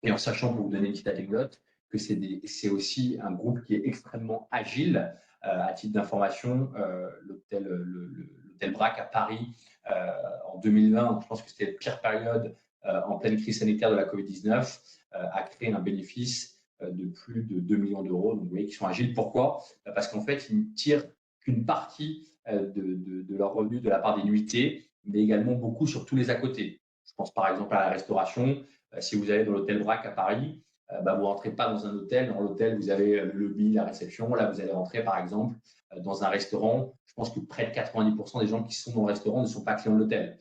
Et en sachant, pour vous donner une petite anecdote, que c'est aussi un groupe qui est extrêmement agile. À titre d'information, l'hôtel Brac à Paris en 2020, je pense que c'était la pire période en pleine crise sanitaire de la Covid-19, a créé un bénéfice de plus de 2 millions d'euros. Donc, vous voyez qu'ils sont agiles. Pourquoi? Parce qu'en fait, ils ne tirent qu'une partie de leurs revenus de la part des nuitées, mais également beaucoup sur tous les à côté. Je pense par exemple à la restauration. Si vous allez dans l'hôtel Brac à Paris, vous ne rentrez pas dans un hôtel. Dans l'hôtel, vous avez le lobby, la réception. Là, vous allez rentrer par exemple dans un restaurant. Je pense que près de 90% des gens qui sont dans le restaurant ne sont pas clients de l'hôtel.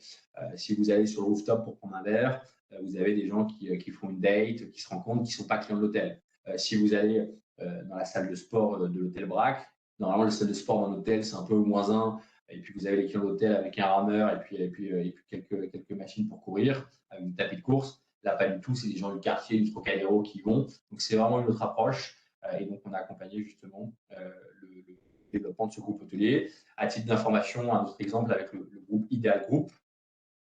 Si vous allez sur le rooftop pour prendre un verre, vous avez des gens qui font une date, qui se rencontrent, qui ne sont pas clients de l'hôtel. Si vous allez dans la salle de sport de l'hôtel Brac, normalement, la salle de sport dans l'hôtel, c'est un peu -1. Et puis, vous avez les clients de l'hôtel avec un rameur et puis quelques machines pour courir, avec une tapis de course. Là, pas du tout, c'est des gens du quartier, du Trocadéro qui y vont. Donc, c'est vraiment une autre approche. Et donc, on a accompagné justement le développement de ce groupe hôtelier. À titre d'information, un autre exemple avec le groupe Ideal Group,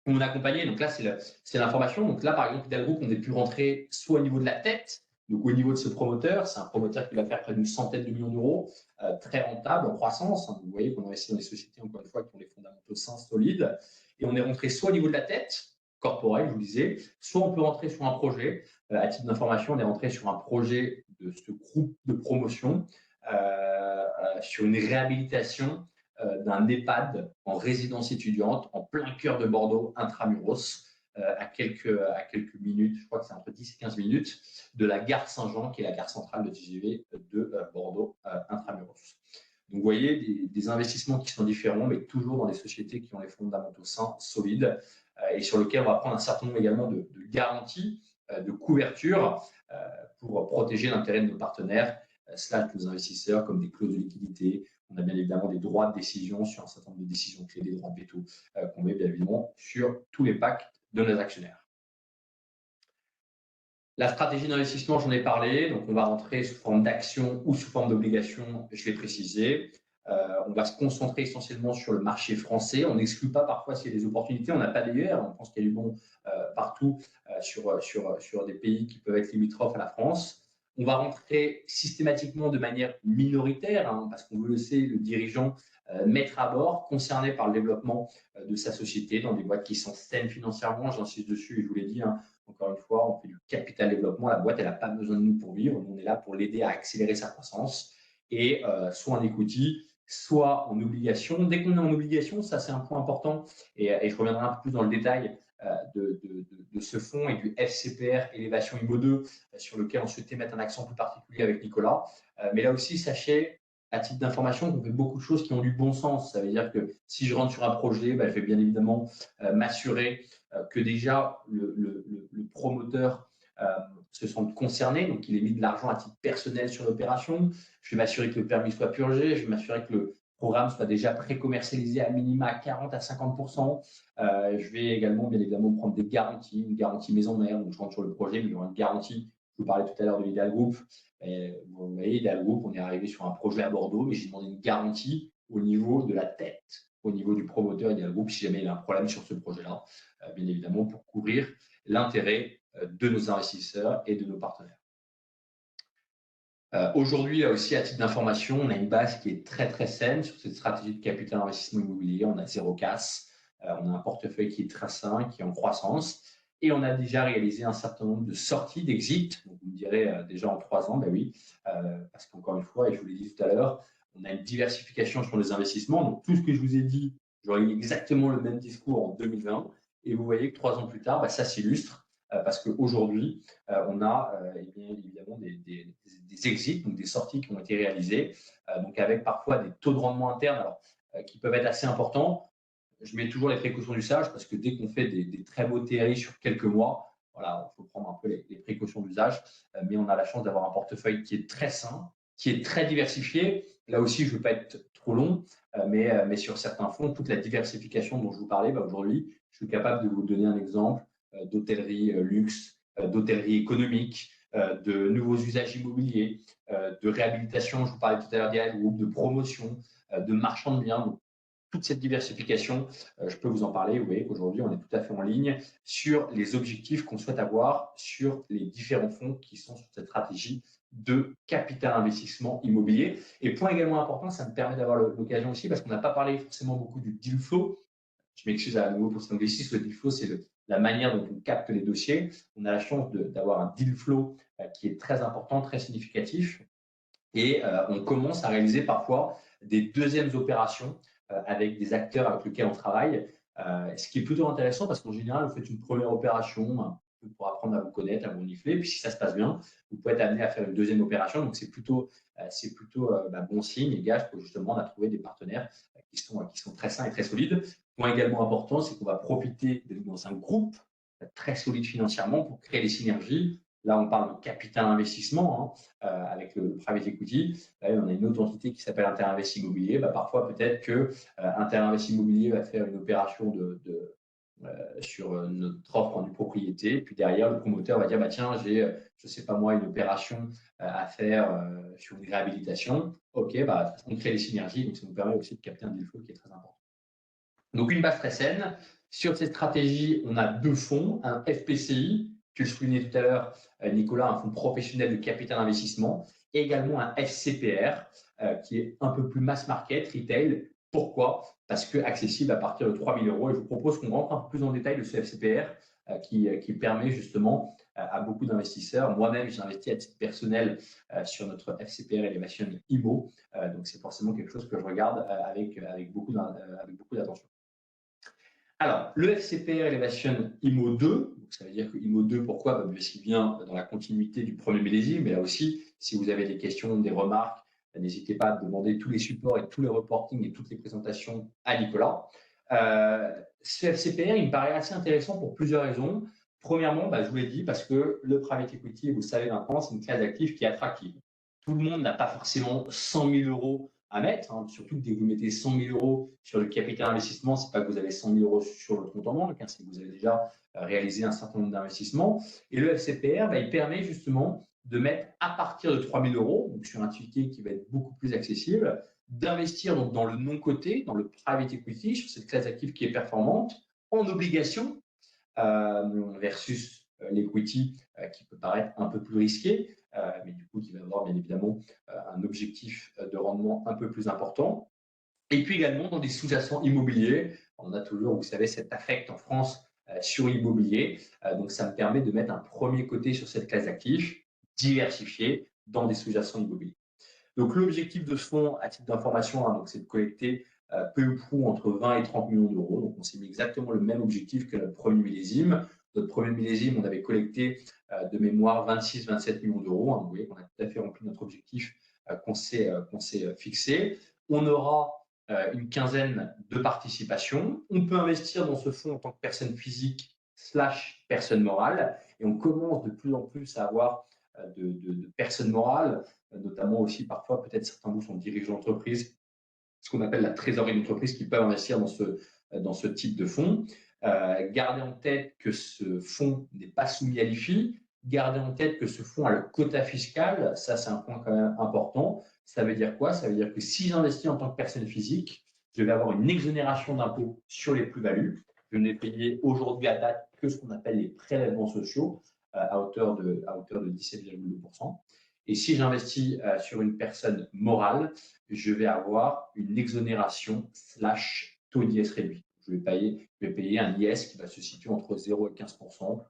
on a accompagné. Donc là, c'est l'information. Donc là, par exemple, Ideal Group, on a pu rentrer soit au niveau de la tête, donc au niveau de ce promoteur. C'est un promoteur qui va faire près d'une centaine de millions d'euros, très rentable, en croissance. Vous voyez qu'on investit dans des sociétés, encore une fois, qui ont des fondamentaux sains, solides. Et on est rentré soit au niveau de la tête, corporelle, je vous disais, soit on peut rentrer sur un projet. À titre d'information, on est rentré sur un projet de ce groupe de promotion, sur une réhabilitation d'un EHPAD en résidence étudiante en plein cœur de Bordeaux, intramuros, à quelques minutes, je crois que c'est entre 10 et 15 minutes, de la gare Saint-Jean, qui est la gare centrale de TGV de Bordeaux, intramuros. Donc, vous voyez, des investissements qui sont différents, mais toujours dans des sociétés qui ont les fondamentaux sains, solides, et sur lesquels on va prendre un certain nombre également de garanties, de couverture pour protéger l'intérêt de nos partenaires, slash nos investisseurs, comme des clauses de liquidité. On a bien évidemment des droits de décision sur un certain nombre de décisions clés, des droits de veto qu'on met bien évidemment sur tous les packs de nos actionnaires. La stratégie d'investissement, j'en ai parlé. Donc, on va rentrer sous forme d'action ou sous forme d'obligation, je l'ai précisé. On va se concentrer essentiellement sur le marché français. On n'exclut pas parfois s'il y a des opportunités. On n'a pas d'ailleurs. On pense qu'il y a du bon partout sur des pays qui peuvent être limitrophes à la France. On va rentrer systématiquement de manière minoritaire, parce qu'on veut laisser le dirigeant mettre à bord, concerné par le développement de sa société, dans des boîtes qui sont saines financièrement. J'insiste dessus, et je vous l'ai dit, encore une fois, on fait du capital développement. La boîte, elle n'a pas besoin de nous pour vivre. On est là pour l'aider à accélérer sa croissance. Et soit en equity, soit en obligation. Dès qu'on est en obligation, ça c'est un point important. Et je reviendrai un peu plus dans le détail de ce fonds et du FCPR Élévation Immo 2, sur lequel on souhaitait mettre un accent plus particulier avec Nicolas. Mais là aussi, sachez, à titre d'information, qu'on fait beaucoup de choses qui ont du bon sens. Ça veut dire que si je rentre sur un projet, je vais bien évidemment m'assurer que déjà le promoteur se sente concerné, donc il ait mis de l'argent à titre personnel sur l'opération. Je vais m'assurer que le permis soit purgé, je vais m'assurer que le programme soit déjà pré-commercialisé à minima à 40 à 50%. Je vais également, bien évidemment, prendre des garanties, une garantie maison mère. Donc, je rentre sur le projet, mais il y aura une garantie. Je vous parlais tout à l'heure de l'Ideal Group. Vous voyez, Ideal Group, on est arrivé sur un projet à Bordeaux, mais j'ai demandé une garantie au niveau de la tête, au niveau du promoteur Ideal Group, si jamais il y a un problème sur ce projet-là, bien évidemment, pour couvrir l'intérêt de nos investisseurs et de nos partenaires. Aujourd'hui, là aussi, à titre d'information, on a une base qui est très, très saine sur cette stratégie de capital investissement immobilier. On a 0 casse, on a un portefeuille qui est très sain, qui est en croissance, et on a déjà réalisé un certain nombre de sorties, d'exit. Vous me direz déjà en 3 ans, ben oui, parce qu'encore une fois, et je vous l'ai dit tout à l'heure, on a une diversification sur les investissements. Donc, tout ce que je vous ai dit, j'aurais eu exactement le même discours en 2020. Et vous voyez que 3 ans plus tard, ça s'illustre. Parce qu'aujourd'hui, on a bien évidemment des exits, donc des sorties qui ont été réalisées, donc avec parfois des taux de rendement internes qui peuvent être assez importants. Je mets toujours les précautions du sage parce que dès qu'on fait des très beaux TRI sur quelques mois, voilà, il faut prendre un peu les précautions d'usage, mais on a la chance d'avoir un portefeuille qui est très sain, qui est très diversifié. Là aussi, je ne veux pas être trop long, mais sur certains fonds, toute la diversification dont je vous parlais, aujourd'hui, je suis capable de vous donner un exemple d'hôtellerie luxe, d'hôtellerie économique, de nouveaux usages immobiliers, de réhabilitation, je vous parlais tout à l'heure d'Ideal Group, de promotion, de marchand de biens. Donc, toute cette diversification, je peux vous en parler. Vous voyez qu'aujourd'hui, on est tout à fait en ligne sur les objectifs qu'on souhaite avoir sur les différents fonds qui sont sur cette stratégie de capital investissement immobilier. Et point également important, ça me permet d'avoir l'occasion aussi, parce qu'on n'a pas parlé forcément beaucoup du deal flow. Je m'excuse à nouveau pour cet anglicisme. Le deal flow, c'est la manière dont on capte les dossiers. On a la chance d'avoir un deal flow qui est très important, très significatif. Et on commence à réaliser parfois des deuxièmes opérations avec des acteurs avec lesquels on travaille, ce qui est plutôt intéressant parce qu'en général, vous faites une première opération pour apprendre à vous connaître, à vous renifler, puis si ça se passe bien, vous pouvez être amené à faire une deuxième opération. Donc, c'est plutôt bon signe et gage que justement, on a trouvé des partenaires qui sont très sains et très solides. Point également important, c'est qu'on va profiter d'être dans un groupe très solide financièrement pour créer des synergies. Là, on parle de capital investissement avec le private equity. Là, on a une autre entité qui s'appelle Interinvest Immobilier. Parfois, peut-être que Interinvest Immobilier va faire une opération sur notre offre en propriété. Puis derrière, le promoteur va dire tiens, j'ai, je ne sais pas moi, une opération à faire sur une réhabilitation. OK, on crée des synergies. Donc, ça nous permet aussi de capter un deal flow qui est très important. Donc, une base très saine. Sur cette stratégie, on a deux fonds, un FPCI, que je soulignais tout à l'heure, Nicolas, un fonds professionnel de capital investissement, et également un FCPR, qui est un peu plus mass market, retail. Pourquoi? Parce que accessible à partir de 3 000 €. Et je vous propose qu'on rentre un peu plus en détail de ce FCPR qui permet justement à beaucoup d'investisseurs. Moi-même, j'ai investi à titre personnel sur notre FCPR Elevation IMO. Donc, c'est forcément quelque chose que je regarde avec beaucoup d'attention. Alors, le FCPR Elevation IMO 2, donc ça veut dire que IMO 2, pourquoi? Parce qu'il vient dans la continuité du premier millésime, mais là aussi, si vous avez des questions, des remarques, n'hésitez pas à demander tous les supports et tous les reportings et toutes les présentations à Nicolas. Ce FCPR, il me paraît assez intéressant pour plusieurs raisons. Premièrement, je vous l'ai dit, parce que le private equity, vous savez maintenant, c'est une classe d'actifs qui est attractive. Tout le monde n'a pas forcément 100 000 € à mettre, surtout que dès que vous mettez 100 000 € sur le capital investissement, ce n'est pas que vous avez 100 000 € sur le compte en banque, c'est que vous avez déjà réalisé un certain nombre d'investissements. Et le FCPR, il permet justement de mettre à partir de 3 000 €, donc sur un ticket qui va être beaucoup plus accessible, d'investir donc dans le non-coté, dans le private equity, sur cette classe d'actifs qui est performante, en obligation versus l'equity qui peut paraître un peu plus risqué, mais du coup qui va avoir bien évidemment un objectif de rendement un peu plus important. Et puis également dans des sous-jacents immobiliers. On a toujours, vous savez, cet affect en France sur l'immobilier. Donc ça me permet de mettre un premier côté sur cette classe d'actifs, diversifié dans des sous-jacents immobiliers. Donc l'objectif de ce fonds, à titre d'information, c'est de collecter peu ou prou entre 20 et 30 millions d'euros. Donc on s'est mis exactement le même objectif que notre premier millésime. Notre premier millésime, on avait collecté de mémoire 26-27 millions d'euros. Vous voyez qu'on a tout à fait rempli notre objectif qu'on s'est fixé. On aura une quinzaine de participations. On peut investir dans ce fonds en tant que personne physique / personne morale. Et on commence de plus en plus à avoir de personnes morales, notamment aussi parfois peut-être certains de vous sont dirigeants d'entreprise, ce qu'on appelle la trésorerie d'entreprise qui peuvent investir dans ce type de fonds. Gardez en tête que ce fonds n'est pas soumis à l'IFI. Gardez en tête que ce fonds a le quota fiscal. Ça, c'est un point quand même important. Ça veut dire quoi? Ça veut dire que si j'investis en tant que personne physique, je vais avoir une exonération d'impôt sur les plus-values. Je n'ai payé aujourd'hui à date que ce qu'on appelle les prélèvements sociaux à hauteur de 17,2%. Et si j'investis sur une personne morale, je vais avoir une exonération / taux d'IS réduit. Je vais payer un IS qui va se situer entre 0 et 15%,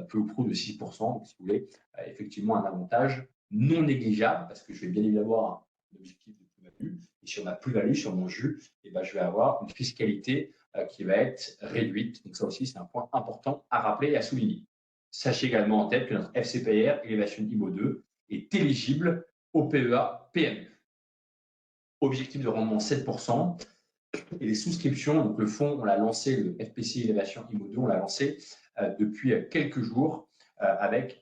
peu ou prou de 6%. Donc, si vous voulez, effectivement, un avantage non négligeable parce que je vais bien évidemment avoir un objectif de plus-value. Et sur ma plus-value, sur mon jus, je vais avoir une fiscalité qui va être réduite. Donc, ça aussi, c'est un point important à rappeler et à souligner. Sachez également en tête que notre FCPR Elevation IMO 2 est éligible au PEA PME. Objectif de rendement 7%. Et les souscriptions, donc le fonds, on l'a lancé, le FPCI Elevation IMO 2, on l'a lancé depuis quelques jours avec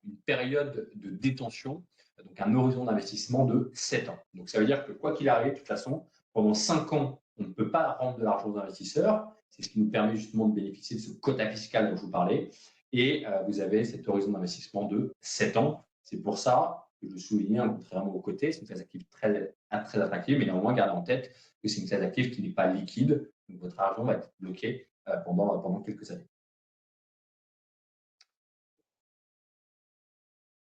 une période de détention, donc un horizon d'investissement de 7 ans. Donc ça veut dire que quoi qu'il arrive, de toute façon, pendant 5 ans, on ne peut pas rendre de l'argent aux investisseurs. C'est ce qui nous permet justement de bénéficier de ce quota fiscal dont je vous parlais. Et vous avez cet horizon d'investissement de 7 ans. C'est pour ça que je soulignais, contrairement aux côtés, c'est une classe d'actifs très attractive, mais néanmoins, gardez en tête que c'est une classe d'actifs qui n'est pas liquide. Donc, votre argent va être bloqué pendant quelques années.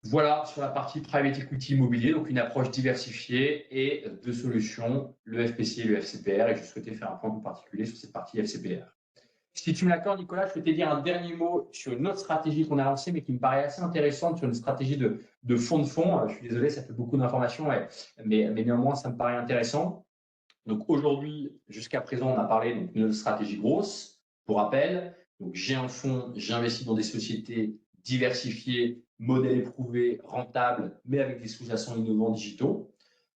Voilà sur la partie private equity immobilier, donc une approche diversifiée et de solutions, le FPC et le FCPR. Et je souhaitais faire un point plus particulier sur cette partie FCPR. Si tu me l'accordes, Nicolas, je souhaitais dire un dernier mot sur une autre stratégie qu'on a lancée, mais qui me paraît assez intéressante, sur une stratégie de fonds de fonds. Je suis désolé, ça fait beaucoup d'informations, mais néanmoins, ça me paraît intéressant. Donc aujourd'hui, jusqu'à présent, on a parlé donc, d'une stratégie grosse. Pour rappel, donc j'ai un fonds, j'investis dans des sociétés diversifiées, modèles éprouvés, rentables, mais avec des sous-jacents innovants digitaux.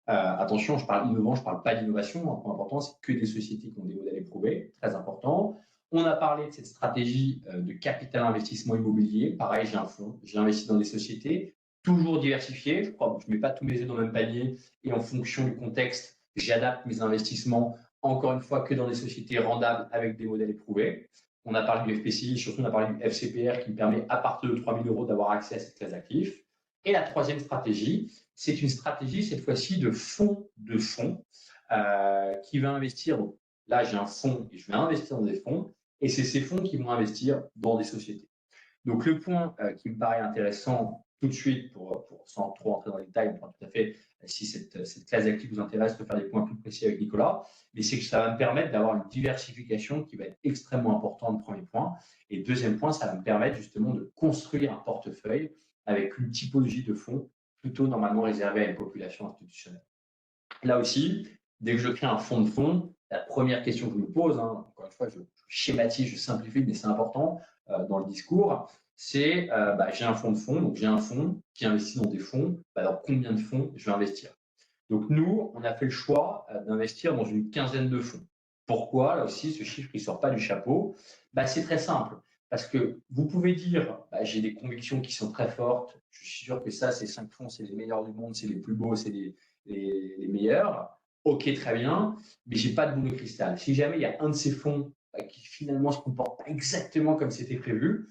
Attention, je parle innovant, je ne parle pas d'innovation. Un point important, c'est que des sociétés qui ont des modèles éprouvés, très important. On a parlé de cette stratégie de capital investissement immobilier. Pareil, j'ai un fonds, j'ai investi dans des sociétés, toujours diversifiées. Je ne mets pas tous mes œufs dans le même panier et en fonction du contexte, j'adapte mes investissements, encore une fois, que dans des sociétés rendables avec des modèles éprouvés. On a parlé du FPCI, surtout on a parlé du FCPR qui me permet, à partir de 3 000 euros, d'avoir accès à cette classe d'actifs. Et la troisième stratégie, c'est une stratégie, cette fois-ci, de fonds qui va investir. Donc, là, j'ai un fonds et je vais investir dans des fonds. Et c'est ces fonds qui vont investir dans des sociétés. Donc, le point qui me paraît intéressant tout de suite, sans trop entrer dans les détails, on pourra tout à fait, si cette classe d'actifs vous intéresse, de faire des points plus précis avec Nicolas, mais c'est que ça va me permettre d'avoir une diversification qui va être extrêmement importante, premier point. Et deuxième point, ça va me permettre justement de construire un portefeuille avec une typologie de fonds plutôt normalement réservée à une population institutionnelle. Là aussi, dès que je crée un fonds de fonds, la première question que je me pose, encore une fois, je schématise, je simplifie, mais c'est important dans le discours, c'est j'ai un fonds de fonds, donc j'ai un fonds qui investit dans des fonds, dans combien de fonds je vais investir? Donc nous, on a fait le choix d'investir dans une quinzaine de fonds. Pourquoi? Là aussi, ce chiffre ne sort pas du chapeau. C'est très simple. Parce que vous pouvez dire, j'ai des convictions qui sont très fortes, je suis sûr que ça, ces 5 fonds, c'est les meilleurs du monde, c'est les plus beaux, c'est les meilleurs. Ok, très bien, mais je n'ai pas de boule de cristal. Si jamais il y a un de ces fonds qui finalement se comporte pas exactement comme c'était prévu,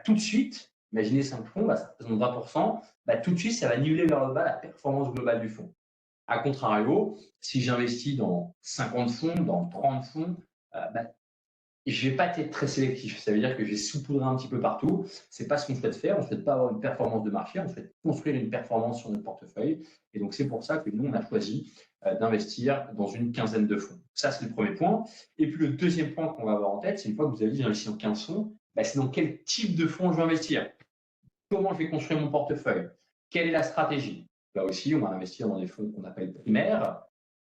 tout de suite, imaginez 5 fonds, ça représente 20%, tout de suite, ça va niveler vers le bas la performance globale du fonds. A contrario, si j'investis dans 50 fonds, dans 30 fonds, je ne vais pas être très sélectif. Ça veut dire que je vais saupoudrer un petit peu partout. Ce n'est pas ce qu'on souhaite faire. On ne souhaite pas avoir une performance de marché. On souhaite construire une performance sur notre portefeuille. Et donc, c'est pour ça que nous, on a choisi d'investir dans une quinzaine de fonds. Ça, c'est le premier point. Et puis, le deuxième point qu'on va avoir en tête, c'est une fois que vous avez dit j'ai investi dans 15 fonds, c'est dans quel type de fonds je vais investir. Comment je vais construire mon portefeuille? Quelle est la stratégie? Là aussi, on va investir dans des fonds qu'on appelle primaires.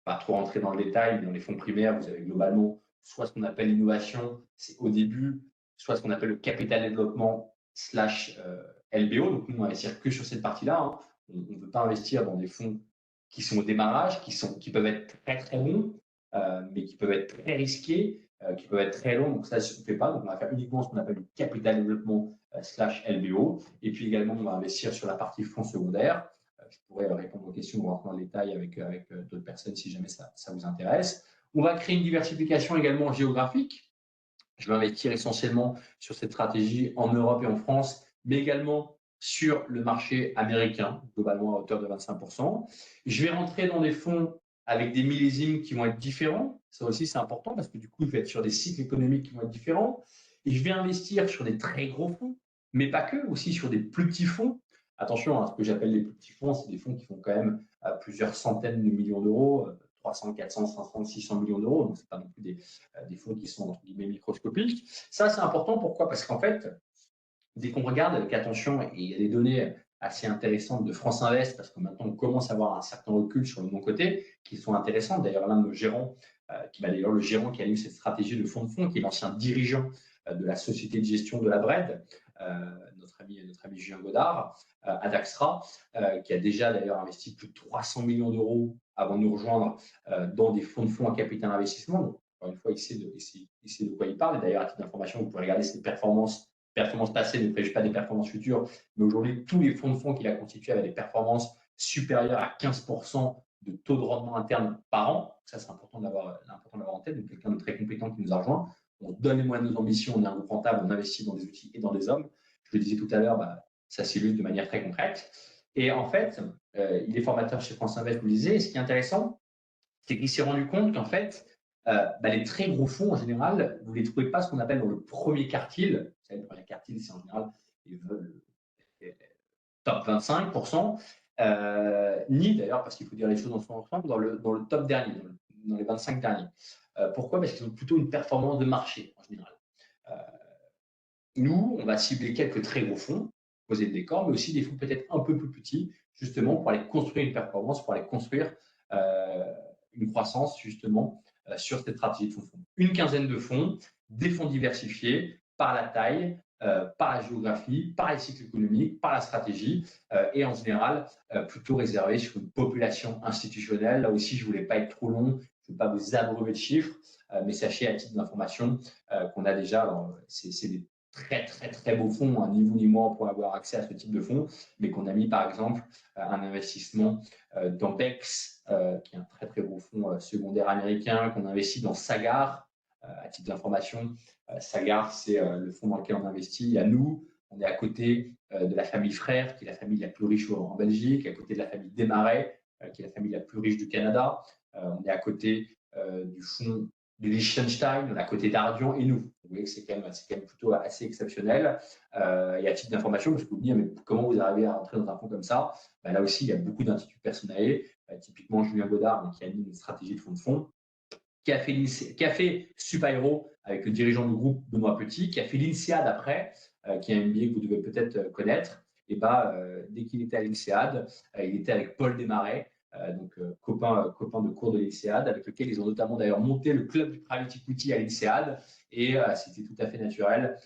Pas trop rentrer dans le détail, mais dans les fonds primaires, vous avez globalement soit ce qu'on appelle l'innovation, c'est au début, soit ce qu'on appelle le capital développement slash LBO. Donc, nous, on va investir que sur cette partie-là. On ne veut pas investir dans des fonds qui sont au démarrage, qui peuvent être très, très bons, mais qui peuvent être très risqués, qui peuvent être très longs. Donc, ça, on ne fait pas. Donc, on va faire uniquement ce qu'on appelle le capital développement slash LBO. Et puis également, on va investir sur la partie fonds secondaires. Je pourrais répondre aux questions ou rentrer dans le détail avec d'autres personnes si jamais ça vous intéresse. On va créer une diversification également géographique. Je vais investir essentiellement sur cette stratégie en Europe et en France, mais également sur le marché américain, globalement à hauteur de 25%. Je vais rentrer dans des fonds avec des millésimes qui vont être différents. Ça aussi, c'est important parce que du coup, je vais être sur des cycles économiques qui vont être différents. Et je vais investir sur des très gros fonds, mais pas que, aussi sur des plus petits fonds. Attention, ce que j'appelle les plus petits fonds, c'est des fonds qui font quand même plusieurs centaines de millions d'euros, 300, 400, 500, 600 millions d'euros. Donc, ce n'est pas non plus des fonds qui sont entre guillemets microscopiques. Ça, c'est important. Pourquoi? Parce qu'en fait, dès qu'on regarde avec attention, et il y a des données assez intéressantes de France Invest, parce que maintenant on commence à avoir un certain recul sur le bon côté, qui sont intéressantes. D'ailleurs, l'un de nos gérants, le gérant qui a eu cette stratégie de fonds, qui est l'ancien dirigeant de la société de gestion de la BRED, notre ami Julien Godard, Adaxtra, qui a déjà d'ailleurs investi plus de 300 millions d'euros avant de nous rejoindre dans des fonds de fonds à capital investissement. Donc, encore une fois, il sait de quoi il parle. Et d'ailleurs, à titre d'information, vous pouvez regarder ses performances passées ne préjugent pas des performances futures, mais aujourd'hui, tous les fonds de fonds qu'il a constitués avaient des performances supérieures à 15% de taux de rendement interne par an. Ça, c'est important de l'avoir en tête. Donc, quelqu'un de très compétent qui nous a rejoint. On donne les moyens de nos ambitions, on est un groupe rentable, on investit dans des outils et dans des hommes. Je le disais tout à l'heure, ça s'illustre de manière très concrète. Et en fait, il est formateur chez France Invest, vous le disiez. Et ce qui est intéressant, c'est qu'il s'est rendu compte qu'en fait, les très gros fonds, en général, vous ne les trouvez pas ce qu'on appelle dans le premier quartile. Vous savez, le premier quartile, c'est en général top 25%, ni d'ailleurs, parce qu'il faut dire les choses dans son ensemble, dans le top dernier, dans les 25 derniers. Pourquoi? Parce qu'ils ont plutôt une performance de marché en général. Euh, Nous, on va cibler quelques très gros fonds, poser le décor, mais aussi des fonds peut-être un peu plus petits, justement pour aller construire une performance, pour aller construire euh, une croissance, justement, sur cette stratégie de fonds. Une quinzaine de fonds, des fonds diversifiés par la taille, par la géographie, par les cycles économiques, par la stratégie, et en général, plutôt réservés sur une population institutionnelle. Là aussi, je ne voulais pas être trop long, je ne veux pas vous abreuver de chiffres, mais sachez à titre d'information qu'on a déjà, c'est des très très très beaux fonds, hein, ni vous ni moi pour avoir accès à ce type de fonds, mais qu'on a mis par exemple un investissement dans Bex, qui est un très très beau fonds secondaire américain, qu'on investit dans Sagard, à titre d'information. Sagard, c'est le fonds dans lequel on investit. À nous, on est à côté de la famille Frères, qui est la famille la plus riche en Belgique, à côté de la famille Desmarais, qui est la famille la plus riche du Canada. On est à côté du fonds de Liechtenstein, on est à côté d'Ardian et nous. Vous voyez que c'est quand même plutôt assez exceptionnel. Et à titre d'information, parce que vous me dites, mais comment vous arrivez à rentrer dans un fonds comme ça? Ben là aussi, il y a beaucoup d'instituts personnels. Typiquement, Julien Godard, qui anime une stratégie de fonds, qui a fait Super Hero avec le dirigeant du groupe Benoît Petit, qui a fait l'INSEAD après, qui est un MBA que vous devez peut-être connaître. Et dès qu'il était à l'INSEAD, il était avec Paul Desmarais, copain de cours de l'INSEAD, avec lequel ils ont notamment d'ailleurs monté le club du private equity à l'INSEAD. Et c'était tout à fait naturel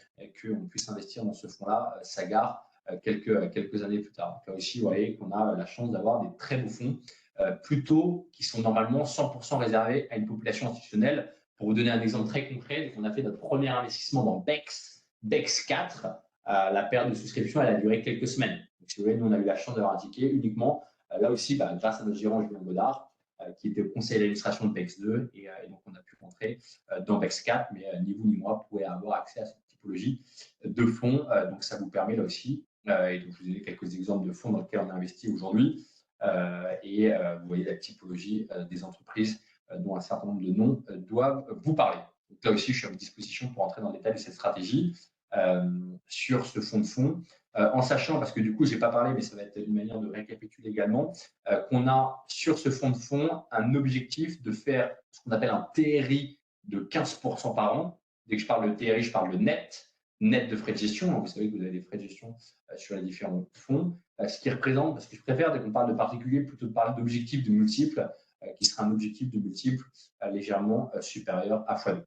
qu'on puisse investir dans ce fonds-là, Sagard, quelques années plus tard. Donc là aussi, vous voyez qu'on a la chance d'avoir des très beaux fonds plutôt qui sont normalement 100% réservés à une population institutionnelle. Pour vous donner un exemple très concret, on a fait notre premier investissement dans Bex 4. La période de souscription, elle a duré quelques semaines. Donc, si vous voyez, nous, on a eu la chance d'avoir un ticket uniquement, là aussi, grâce à notre gérant Julien Godard, qui était au conseil d'administration de Bex 2. Et donc, on a pu rentrer dans Bex 4, mais ni vous ni moi pouvez avoir accès à cette typologie de fonds. Donc, ça vous permet là aussi. Et donc, je vous ai donné quelques exemples de fonds dans lesquels on a investi aujourd'hui. Vous voyez la typologie des entreprises dont un certain nombre de noms doivent vous parler. Donc là aussi, je suis à votre disposition pour entrer dans le détail de cette stratégie sur ce fonds de fonds, en sachant, parce que du coup, je n'ai pas parlé, mais ça va être une manière de récapituler également, qu'on a sur ce fonds de fonds un objectif de faire ce qu'on appelle un TRI de 15% par an. Dès que je parle de TRI, je parle de net de frais de gestion. Vous savez que vous avez des frais de gestion sur les différents fonds, ce qui représente, parce que je préfère, dès qu'on parle de particulier, plutôt de parler d'objectif de multiple, qui sera un objectif de multiple légèrement supérieur à x2.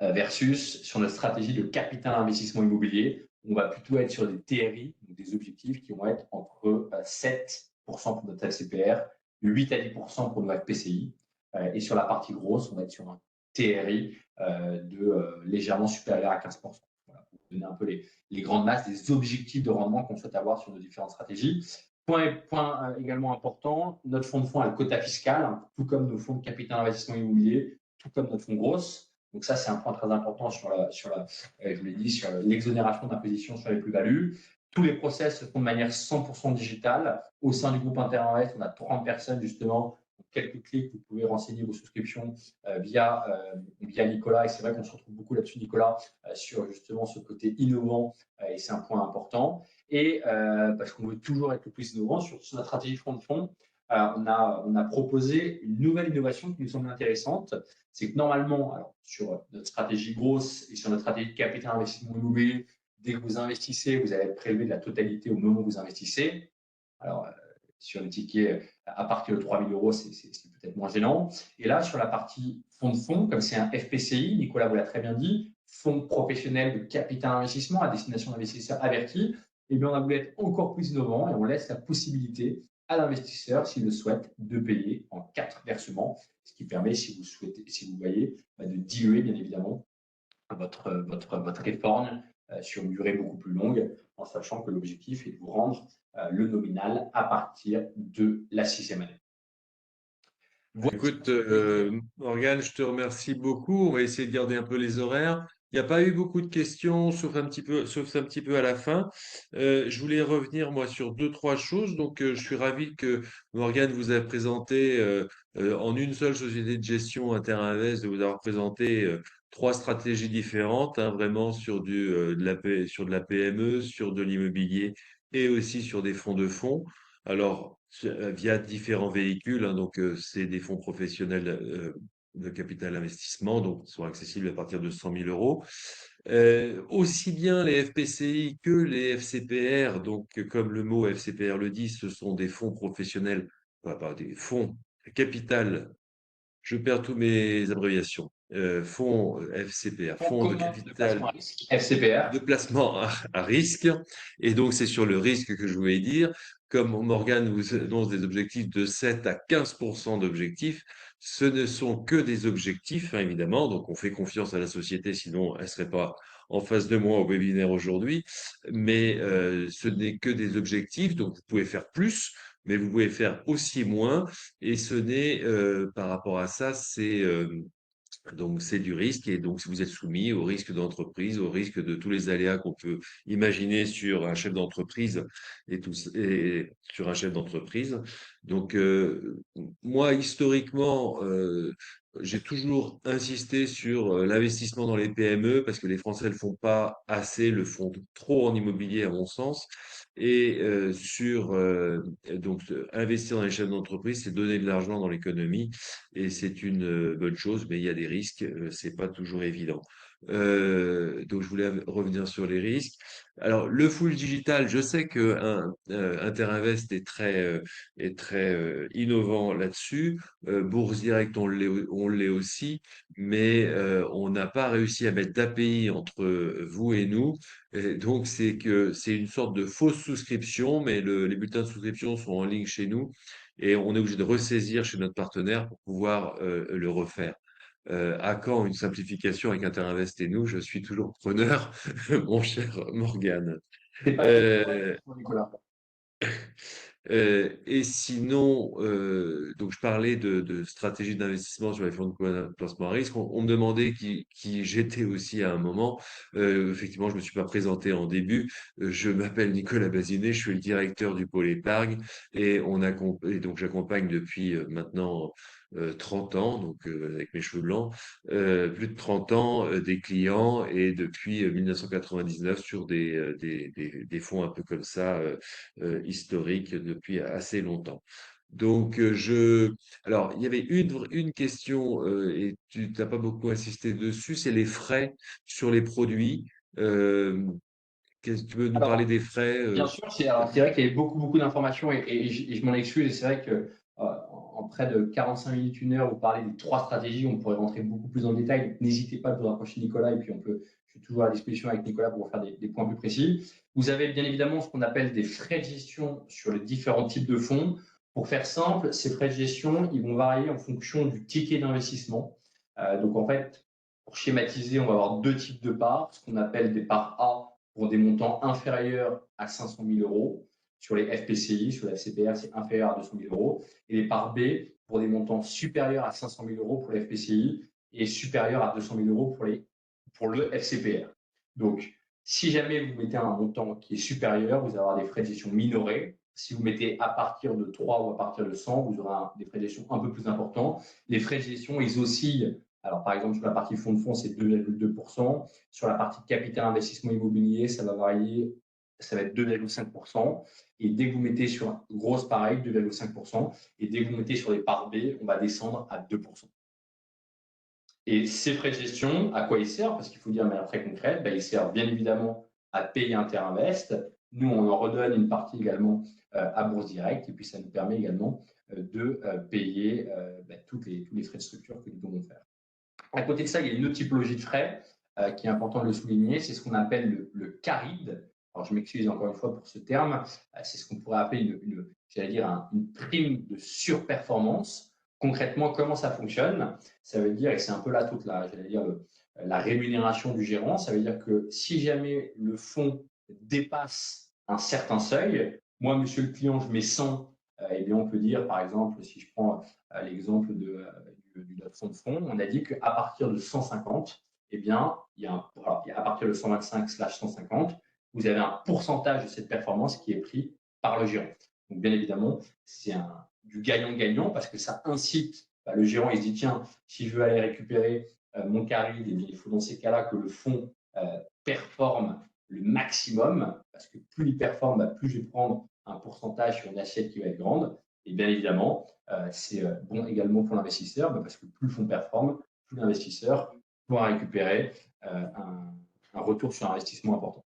Versus sur notre stratégie de capital investissement immobilier, on va plutôt être sur des TRI, donc des objectifs qui vont être entre 7% pour notre FCPR, 8 à 10% pour nos FPCI. Et sur la partie grosse, on va être sur un TRI légèrement supérieur à 15%. Voilà, pour vous donner un peu les grandes masses des objectifs de rendement qu'on souhaite avoir sur nos différentes stratégies. Point également important, notre fonds de fonds a le quota fiscal, hein, tout comme nos fonds de capital investissement immobilier, tout comme notre fonds grosse. Donc ça, c'est un point très important je vous l'ai dit, sur l'exonération d'imposition sur les plus-values. Tous les process se font de manière 100% digitale. Au sein du groupe Interinvest, on a 30 personnes justement. Quelques clics, vous pouvez renseigner vos souscriptions via Nicolas. Et c'est vrai qu'on se retrouve beaucoup là-dessus, Nicolas, sur justement ce côté innovant. Et c'est un point important. Et parce qu'on veut toujours être le plus innovant sur notre stratégie fonds de fonds, on a proposé une nouvelle innovation qui nous semble intéressante. C'est que normalement, alors, sur notre stratégie grosse et sur notre stratégie de capital investissement immobilier, dès que vous investissez, vous allez être prélevé de la totalité au moment où vous investissez. Alors, sur les tickets à partir de 3 000 euros, c'est peut-être moins gênant. Et là, sur la partie fonds de fonds, comme c'est un FPCI, Nicolas vous l'a très bien dit, fonds professionnel de capital investissement à destination d'investisseurs avertis, et bien on a voulu être encore plus innovant et on laisse la possibilité à l'investisseur, s'il le souhaite, de payer en 4 versements, ce qui permet, si vous voyez, de diluer bien évidemment votre épargne sur une durée beaucoup plus longue, en sachant que l'objectif est de vous rendre le nominal à partir de la 6e année. Écoute, Morgane, je te remercie beaucoup. On va essayer de garder un peu les horaires. Il n'y a pas eu beaucoup de questions, sauf un petit peu à la fin. Je voulais revenir, moi, sur deux, trois choses. Donc, je suis ravi que Morgane vous a présenté en une seule société de gestion Interinvest, de vous avoir présenté trois stratégies différentes, hein, vraiment sur sur de la PME, sur de l'immobilier et aussi sur des fonds de fonds. Alors, via différents véhicules, hein, donc c'est des fonds professionnels de capital investissement, donc qui sont accessibles à partir de 100 000 euros. Aussi bien les FPCI que les FCPR, donc comme le mot FCPR le dit, ce sont des fonds professionnels, pas des fonds capital, je perds tous mes abréviations. Fonds FCPR, Fonds fonds de commun de placement capital à risque, FCPR. de placement à risque. Et donc, c'est sur le risque que je voulais dire. Comme Morgane vous annonce des objectifs de 7 à 15% d'objectifs, ce ne sont que des objectifs, hein, évidemment. Donc, on fait confiance à la société, sinon elle ne serait pas en face de moi au webinaire aujourd'hui. Mais ce n'est que des objectifs. Donc, vous pouvez faire plus, mais vous pouvez faire aussi moins. Et ce n'est, par rapport à ça, donc, c'est du risque et donc si vous êtes soumis au risque d'entreprise, au risque de tous les aléas qu'on peut imaginer sur un chef d'entreprise et sur un chef d'entreprise. Donc, moi, historiquement, j'ai toujours insisté sur l'investissement dans les PME parce que les Français ne le font pas assez, le font trop en immobilier à mon sens. Et donc investir dans les chefs d'entreprise, c'est donner de l'argent dans l'économie et c'est une bonne chose, mais il y a des risques, c'est pas toujours évident. Donc je voulais revenir sur les risques. Alors le full digital, je sais que Interinvest est très innovant là-dessus. Bourse Direct, on l'est aussi, mais on n'a pas réussi à mettre d'API entre vous et nous. Et donc c'est une sorte de fausse souscription, mais les bulletins de souscription sont en ligne chez nous et on est obligé de ressaisir chez notre partenaire pour pouvoir le refaire. À quand une simplification avec Interinvest et nous? Je suis toujours preneur, mon cher Morgane. C'est pas fait pour Euh, Nicolas. et sinon, donc je parlais de stratégie d'investissement sur les fonds de placement à risque. On me demandait qui j'étais aussi à un moment. Effectivement, je me suis pas présenté en début. Je m'appelle Nicolas Bazinet, je suis le directeur du pôle épargne et donc j'accompagne depuis maintenant 30 ans, donc avec mes cheveux blancs, plus de 30 ans des clients et depuis 1999 sur des fonds un peu comme ça historique depuis assez longtemps. Donc, alors, il y avait une question, et tu n'as pas beaucoup insisté dessus, c'est les frais sur les produits. Euh, tu veux nous parler Alors, des frais bien sûr, c'est vrai qu'il y avait beaucoup d'informations et je m'en excuse. Et c'est vrai que en près de 45 minutes, une heure, vous parlez des trois stratégies. On pourrait rentrer beaucoup plus dans le détail. N'hésitez pas à vous rapprocher de Nicolas et puis je suis toujours à disposition avec Nicolas pour vous faire des points plus précis. Vous avez bien évidemment ce qu'on appelle des frais de gestion sur les différents types de fonds. Pour faire simple, ces frais de gestion, ils vont varier en fonction du ticket d'investissement. Donc en fait, pour schématiser, on va avoir deux types de parts, ce qu'on appelle des parts A pour des montants inférieurs à 500 000 euros. Sur les FPCI, sur la FCPR, c'est inférieur à 200 000 euros. Et les parts B pour des montants supérieurs à 500 000 euros pour les FPCI et supérieurs à 200 000 euros pour le FCPR. Donc, si jamais vous mettez un montant qui est supérieur, vous allez avoir des frais de gestion minorés. Si vous mettez à partir de 3 ou à partir de 100, vous aurez des frais de gestion un peu plus importants. Les frais de gestion, ils oscillent. Alors, par exemple, sur la partie fonds de fonds, c'est 2,2%. Sur la partie capital investissement immobilier, ça va varier, ça va être 2,5%. Et dès que vous mettez sur grosse pareil, 2,5%. Et dès que vous mettez sur les parts B, on va descendre à 2%. Et ces frais de gestion, à quoi ils servent? Parce qu'il faut dire de manière très concrète, ils servent bien évidemment à payer Interinvest. Nous, on en redonne une partie également à Bourse Direct. Et puis, ça nous permet également de payer tous les frais de structure que nous devons faire. À côté de ça, il y a une autre typologie de frais qui est important de le souligner, c'est ce qu'on appelle le CARID. Alors, je m'excuse encore une fois pour ce terme. C'est ce qu'on pourrait appeler une prime de surperformance. Concrètement, comment ça fonctionne? Ça veut dire, et c'est un peu là toute la rémunération du gérant, ça veut dire que si jamais le fonds dépasse un certain seuil, moi, monsieur le client, je mets 100, eh bien, on peut dire, par exemple, si je prends l'exemple du fonds de fonds, on a dit qu'à partir de 150, eh bien, à partir de 125/150, vous avez un pourcentage de cette performance qui est pris par le gérant. Donc, bien évidemment, c'est du gagnant-gagnant parce que ça incite le gérant, il se dit, tiens, si je veux aller récupérer mon carry, eh bien, il faut dans ces cas-là que le fonds performe le maximum, parce que plus il performe, plus je vais prendre un pourcentage sur une assiette qui va être grande. Et bien évidemment, c'est bon également pour l'investisseur, parce que plus le fonds performe, plus l'investisseur pourra récupérer un retour sur investissement important.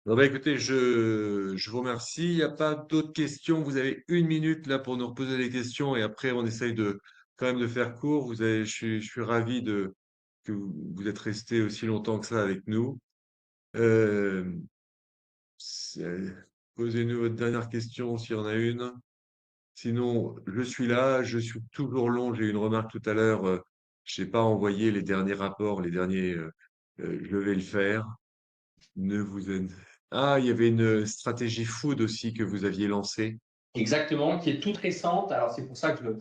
Bon, bah, écoutez, je vous remercie. Il n'y a pas d'autres questions. Vous avez 1 minute là pour nous reposer les questions et après on essaye de quand même de faire court. Je suis ravi que vous êtes resté aussi longtemps que ça avec nous. Euh, c'est- Posez-nous votre dernière question s'il y en a une. Sinon, je suis là, je suis toujours long. J'ai eu une remarque tout à l'heure. Je n'ai pas envoyé les derniers rapports, les derniers. Je vais le faire. Ne vous en- Ah, il y avait une stratégie food aussi que vous aviez lancée. Exactement, qui est toute récente. Alors c'est pour ça que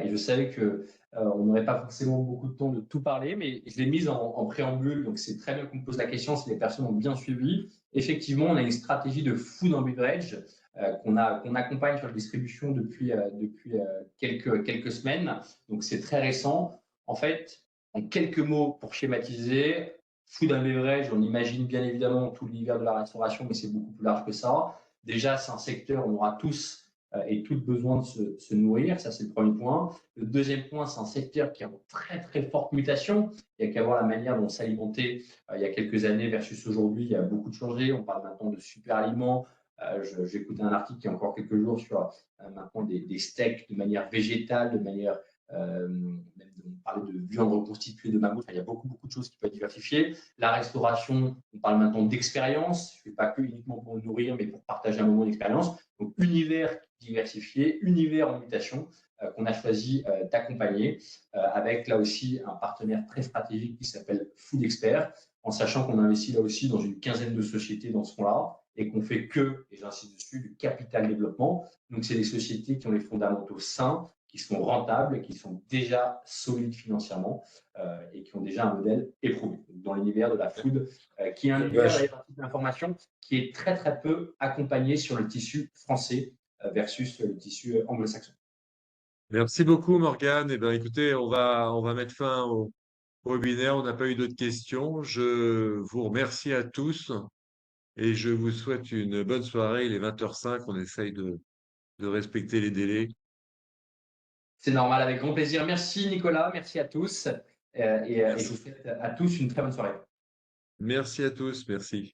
je savais que on n'aurait pas forcément beaucoup de temps de tout parler, mais je l'ai mise en préambule, donc c'est très bien qu'on me pose la question si les personnes ont bien suivi. Effectivement, on a une stratégie de food and beverage qu'on accompagne sur la distribution depuis quelques semaines. Donc c'est très récent. En fait, en quelques mots pour schématiser, food and beverage, on imagine bien évidemment tout l'univers de la restauration, mais c'est beaucoup plus large que ça. Déjà, c'est un secteur où on aura tous et tout besoin de se nourrir. Ça, c'est le premier point. Le deuxième point, c'est un secteur qui est en très, très forte mutation. Il n'y a qu'à voir la manière dont on s'alimentait il y a quelques années versus aujourd'hui. Il y a beaucoup de changé. On parle maintenant de super aliments. J'ai écouté un article il y a encore quelques jours sur maintenant des steaks de manière végétale, de manière même on parlait de viande reconstituée de mammouth. Enfin, il y a beaucoup, beaucoup de choses qui peuvent être diversifiées. La restauration, on parle maintenant d'expérience. Je ne fais pas que uniquement pour me nourrir, mais pour partager un moment d'expérience. Donc, univers diversifié, univers en mutation qu'on a choisi d'accompagner avec là aussi un partenaire très stratégique qui s'appelle Food Expert, en sachant qu'on investit là aussi dans une quinzaine de sociétés dans ce fonds-là et qu'on fait que, et j'insiste dessus, du capital développement. Donc, c'est des sociétés qui ont les fondamentaux sains, qui sont rentables, qui sont déjà solides financièrement et qui ont déjà un modèle éprouvé dans l'univers de la food, qui est un Eh ben, univers, d'ailleurs, d'information qui est très très peu accompagné sur le tissu français versus le tissu anglo-saxon. merci beaucoup, Morgane. Eh ben, écoutez, on va mettre fin au webinaire. On n'a pas eu d'autres questions. Je vous remercie à tous et je vous souhaite une bonne soirée. Il est 20h05. On essaye de respecter les délais. C'est normal, avec grand plaisir. Merci Nicolas, merci à tous et je vous Merci. souhaite à tous une très bonne soirée. Merci à tous. Merci.